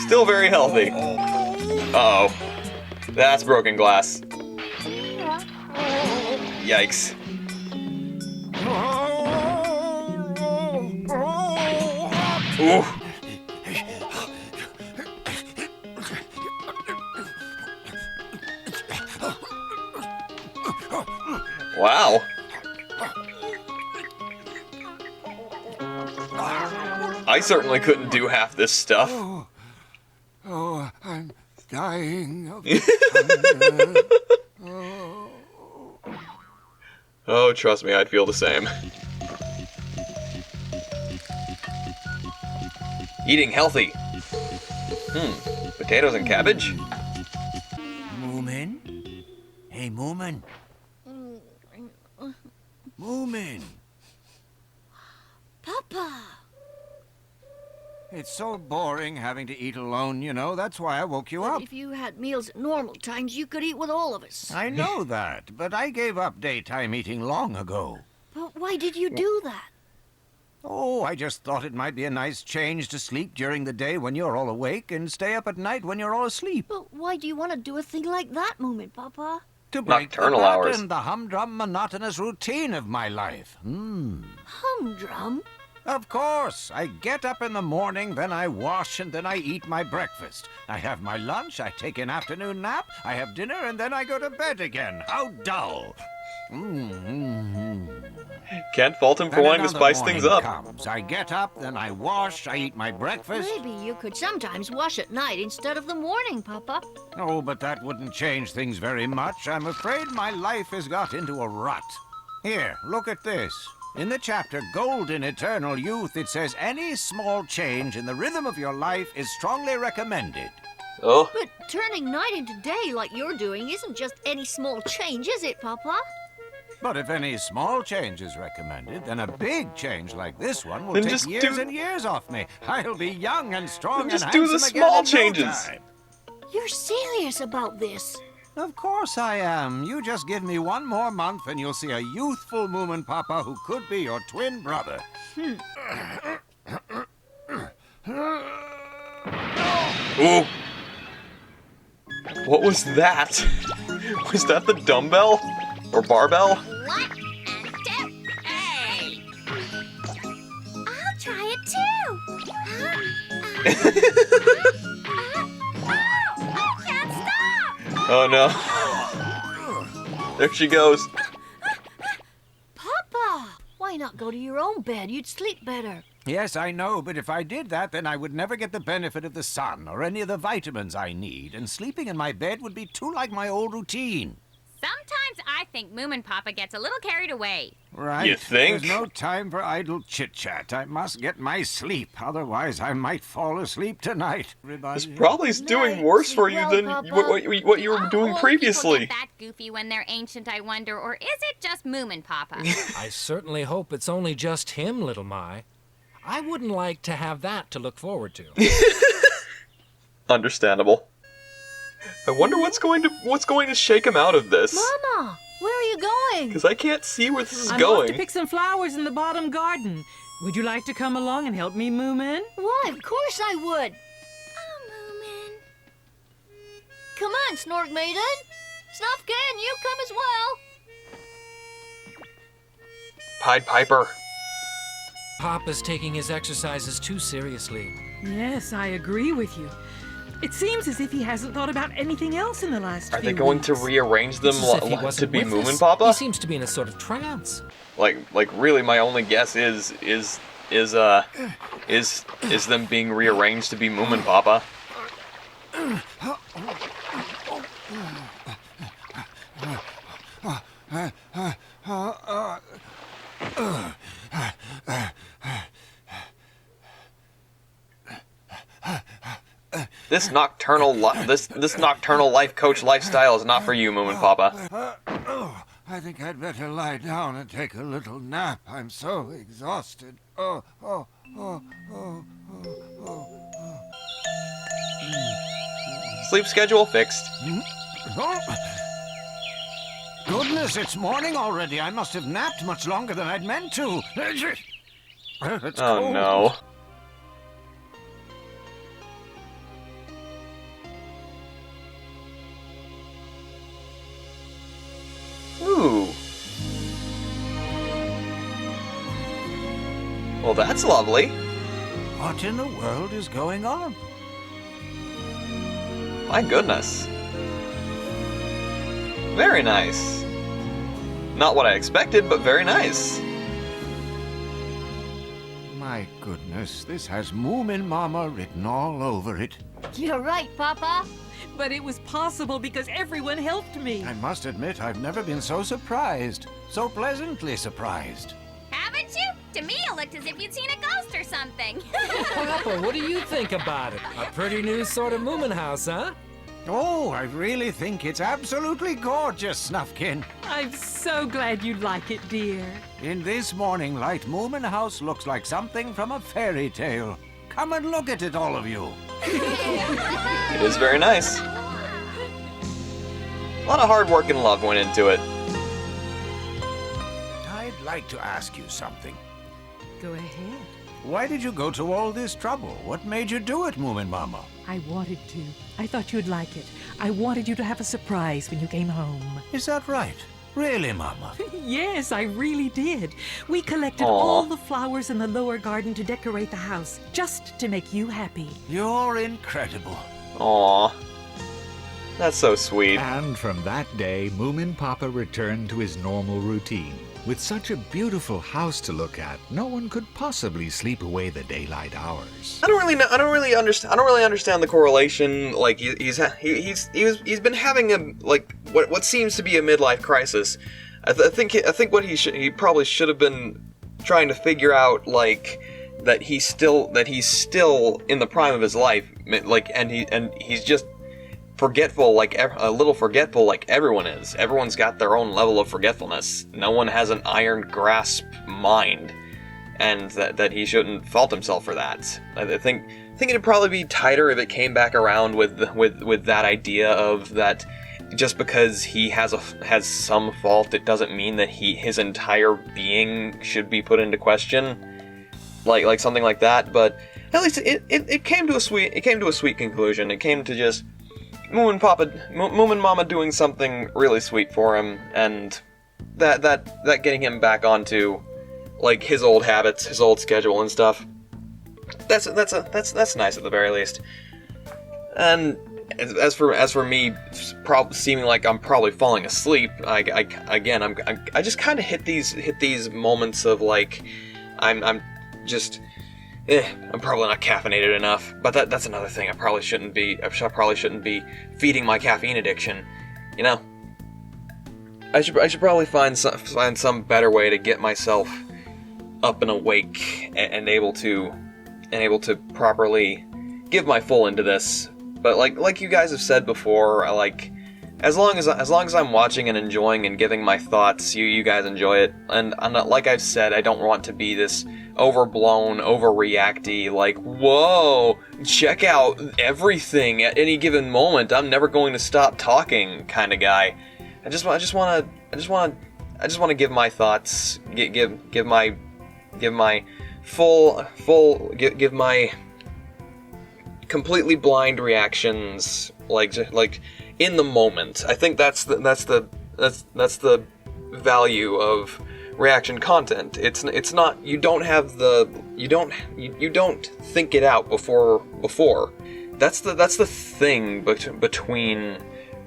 Speaker 1: Still very healthy. Uh-oh. That's broken glass. Yikes. Ooh. Wow. I certainly couldn't do half this stuff.
Speaker 13: Oh, I'm dying of
Speaker 1: Oh, trust me, I'd feel the same. Eating healthy. Potatoes and cabbage?
Speaker 13: Moomin? Hey, Moomin. Moomin.
Speaker 6: Papa.
Speaker 13: It's so boring having to eat alone, you know. That's why I woke you
Speaker 6: But
Speaker 13: up.
Speaker 6: if you had meals at normal times, you could eat with all of us.
Speaker 13: I know that, but I gave up daytime eating long ago.
Speaker 6: But why did you do that?
Speaker 13: Oh, I just thought it might be a nice change to sleep during the day when you're all awake and stay up at night when you're all asleep.
Speaker 6: But why do you want to do a thing like that, Moomin Papa?
Speaker 13: To break
Speaker 1: Nocturnal
Speaker 13: the
Speaker 1: hours.
Speaker 13: pattern, the humdrum, monotonous routine of my life.
Speaker 6: Humdrum?
Speaker 13: Of course. I get up in the morning, then I wash, and then I eat my breakfast. I have my lunch, I take an afternoon nap, I have dinner, and then I go to bed again. How dull.
Speaker 1: Can't fault him for wanting to spice things up.
Speaker 13: Comes. I get up, then I wash, I eat my breakfast.
Speaker 6: Maybe you could sometimes wash at night instead of the morning, Papa.
Speaker 13: Oh, but that wouldn't change things very much. I'm afraid my life has got into a rut. Here, look at this. In the chapter Golden Eternal Youth, it says any small change in the rhythm of your life is strongly recommended.
Speaker 1: Oh.
Speaker 6: But turning night into day like you're doing isn't just any small change, is it, Papa?
Speaker 13: But if any small change is recommended, then a big change like this one will
Speaker 1: Then
Speaker 13: take
Speaker 1: just
Speaker 13: years and years off me. I'll be young and strong and
Speaker 1: just
Speaker 13: handsome
Speaker 1: do the
Speaker 13: again
Speaker 1: small
Speaker 13: in no
Speaker 1: changes.
Speaker 13: time.
Speaker 6: You're serious about this?
Speaker 13: Of course I am. You just give me 1 more month and you'll see a youthful Moomin Papa who could be your twin brother.
Speaker 1: Ooh. What was that? Was that the dumbbell? Or barbell?
Speaker 5: 1 and 2. Hey! I'll try it too. I can't stop!
Speaker 1: Oh no. There she goes.
Speaker 6: Papa! Why not go to your own bed? You'd sleep better.
Speaker 13: Yes, I know, but if I did that, then I would never get the benefit of the sun or any of the vitamins I need, and sleeping in my bed would be too like my old routine.
Speaker 5: Sometimes I think Moomin Papa gets a little carried away.
Speaker 13: Right.
Speaker 1: You think?
Speaker 13: There's no time for idle chit-chat. I must get my sleep, otherwise I might fall asleep tonight.
Speaker 1: This probably is doing worse for you than what you were doing previously.
Speaker 5: People get that goofy when they're ancient, I wonder, or is it just Moomin Papa?
Speaker 14: I certainly hope it's only just him, little Mai. I wouldn't like to have that to look forward to.
Speaker 1: Understandable. I wonder what's going to shake him out of this.
Speaker 6: Mama, where are you going?
Speaker 1: Because I can't see where this is
Speaker 17: I'm
Speaker 1: going.
Speaker 17: off to pick some flowers in the bottom garden. Would you like to come along and help me, Moomin?
Speaker 6: Why, of course I would.
Speaker 5: Oh, Moomin.
Speaker 6: Come on, Snork Maiden. Snuffkin, you come as well.
Speaker 1: Pied Piper.
Speaker 14: Papa's taking his exercises too seriously.
Speaker 17: Yes, I agree with you. It seems as if he hasn't thought about anything else in the last few
Speaker 1: Are they going
Speaker 17: weeks.
Speaker 1: to rearange them
Speaker 14: It's as if he
Speaker 1: to
Speaker 14: wasn't
Speaker 1: be
Speaker 14: with
Speaker 1: Moomin
Speaker 14: us.
Speaker 1: Papa?
Speaker 14: He seems to be in a sort of trance.
Speaker 1: Like really, my only guess is them being rearranged to be Moomin Papa. This nocturnal life coach lifestyle is not for you, Moomin Papa.
Speaker 13: I think I'd better lie down and take a little nap. I'm so exhausted.
Speaker 1: Sleep schedule fixed.
Speaker 13: Goodness, it's morning already. I must have napped much longer than I'd meant to. It's
Speaker 1: Oh
Speaker 13: cold.
Speaker 1: no. Ooh. Well, that's lovely.
Speaker 13: What in the world is going on?
Speaker 1: My goodness. Very nice. Not what I expected, but very nice.
Speaker 13: My goodness, this has Moomin Mama written all over it.
Speaker 6: You're right, Papa.
Speaker 17: But it was possible because everyone helped me.
Speaker 13: I must admit, I've never been so surprised. So pleasantly surprised.
Speaker 5: Haven't you? To me, it looked as if you'd seen a ghost or something.
Speaker 14: Papa, what do you think about it? A pretty new sort of Moomin house, huh?
Speaker 13: Oh, I really think it's absolutely gorgeous, Snuffkin.
Speaker 17: I'm so glad you like it, dear.
Speaker 13: In this morning light, Moomin House looks like something from a fairy tale. Come and look at it, all of you.
Speaker 1: It is very nice. A lot of hard work and love went into it.
Speaker 13: I'd like to ask you something.
Speaker 17: Go ahead.
Speaker 13: Why did you go to all this trouble? What made you do it, Moomin Mama?
Speaker 17: I wanted to. I thought you'd like it. I wanted you to have a surprise when you came home.
Speaker 13: Is that right? Really, Mama?
Speaker 17: Yes, I really did. We collected
Speaker 1: Aw.
Speaker 17: all the flowers in the lower garden to decorate the house, just to make you happy.
Speaker 13: You're incredible.
Speaker 1: Aw. That's so sweet.
Speaker 2: And from that day, Moomin Papa returned to his normal routine. With such a beautiful house to look at, no one could possibly sleep away the daylight hours.
Speaker 1: I don't really understand the correlation. Like he's been having a what seems to be a midlife crisis. I think what he probably should have been trying to figure out, like, that he's still in the prime of his life, like, and he's just forgetful, like a little forgetful, like everyone is. Everyone's got their own level of forgetfulness. No one has an iron grasp mind, and that he shouldn't fault himself for that. I think it'd probably be tighter if it came back around with that idea of that just because he has some fault, it doesn't mean that his entire being should be put into question, like something like that. But at least it came to a sweet conclusion. It came to just Moomin Mama doing something really sweet for him, and that getting him back onto, like, his old habits, his old schedule and stuff. That's nice at the very least. And as for me, seeming like I'm probably falling asleep, I just kind of hit these moments of, like, I'm probably not caffeinated enough, but that's another thing. I probably shouldn't be feeding my caffeine addiction, you know? I should probably find some better way to get myself up and awake and able to properly give my full into this. But like you guys have said before, as long as I'm watching and enjoying and giving my thoughts, you guys enjoy it. And I'm not, like I've said, I don't want to be this overblown, overreacty, like, whoa, check out everything at any given moment, I'm never going to stop talking kind of guy. I just want to give my thoughts, give my completely blind reactions, like in the moment. I think that's the value of reaction content. It's not, you don't think it out before. That's the thing between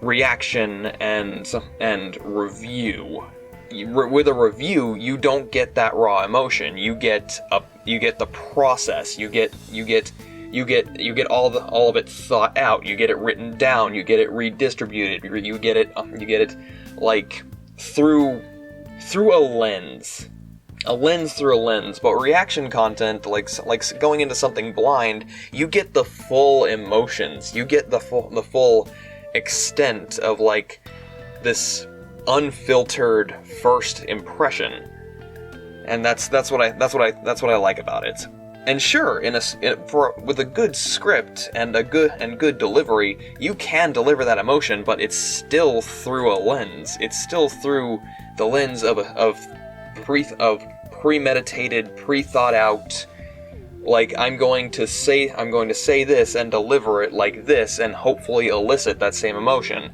Speaker 1: reaction and review. With a review, you don't get that raw emotion. You get the process. You get all of it thought out. You get it written down. You get it redistributed. You get it like through a lens. Through a lens. But reaction content, like going into something blind, you get the full emotions. You get the full extent of like this unfiltered first impression. And that's what I like about it. And sure, with a good script and good delivery, you can deliver that emotion, but it's still through a lens. It's still through the lens of premeditated, pre-thought out. Like, I'm going to say this and deliver it like this, and hopefully elicit that same emotion.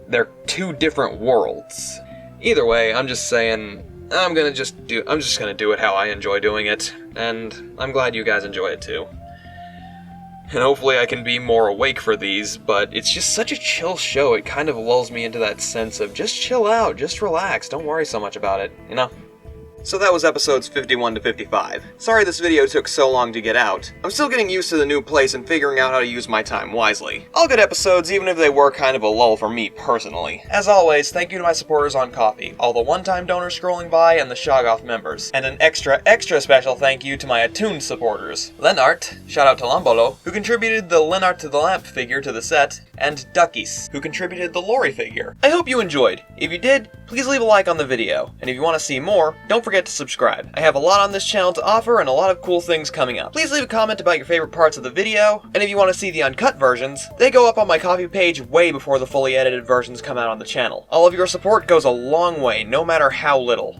Speaker 1: They're two different worlds. Either way, I'm just saying, I'm just gonna do it how I enjoy doing it, and I'm glad you guys enjoy it too. And hopefully I can be more awake for these, but it's just such a chill show, it kind of lulls me into that sense of just chill out, just relax, don't worry so much about it, you know? So that was episodes 51 to 55. Sorry this video took so long to get out. I'm still getting used to the new place and figuring out how to use my time wisely. All good episodes, even if they were kind of a lull for me personally. As always, thank you to my supporters on Ko-fi, all the one-time donors scrolling by, and the Shoggoth members. And an extra special thank you to my Attuned supporters. Lenart, shout out to Lambolo, who contributed the Lenart to the Lamp figure to the set, and Duckies, who contributed the Lori figure. I hope you enjoyed. If you did, please leave a like on the video. And if you want to see more, don't forget to subscribe. I have a lot on this channel to offer and a lot of cool things coming up. Please leave a comment about your favorite parts of the video, and if you want to see the uncut versions, they go up on my Ko-fi page way before the fully edited versions come out on the channel. All of your support goes a long way, no matter how little.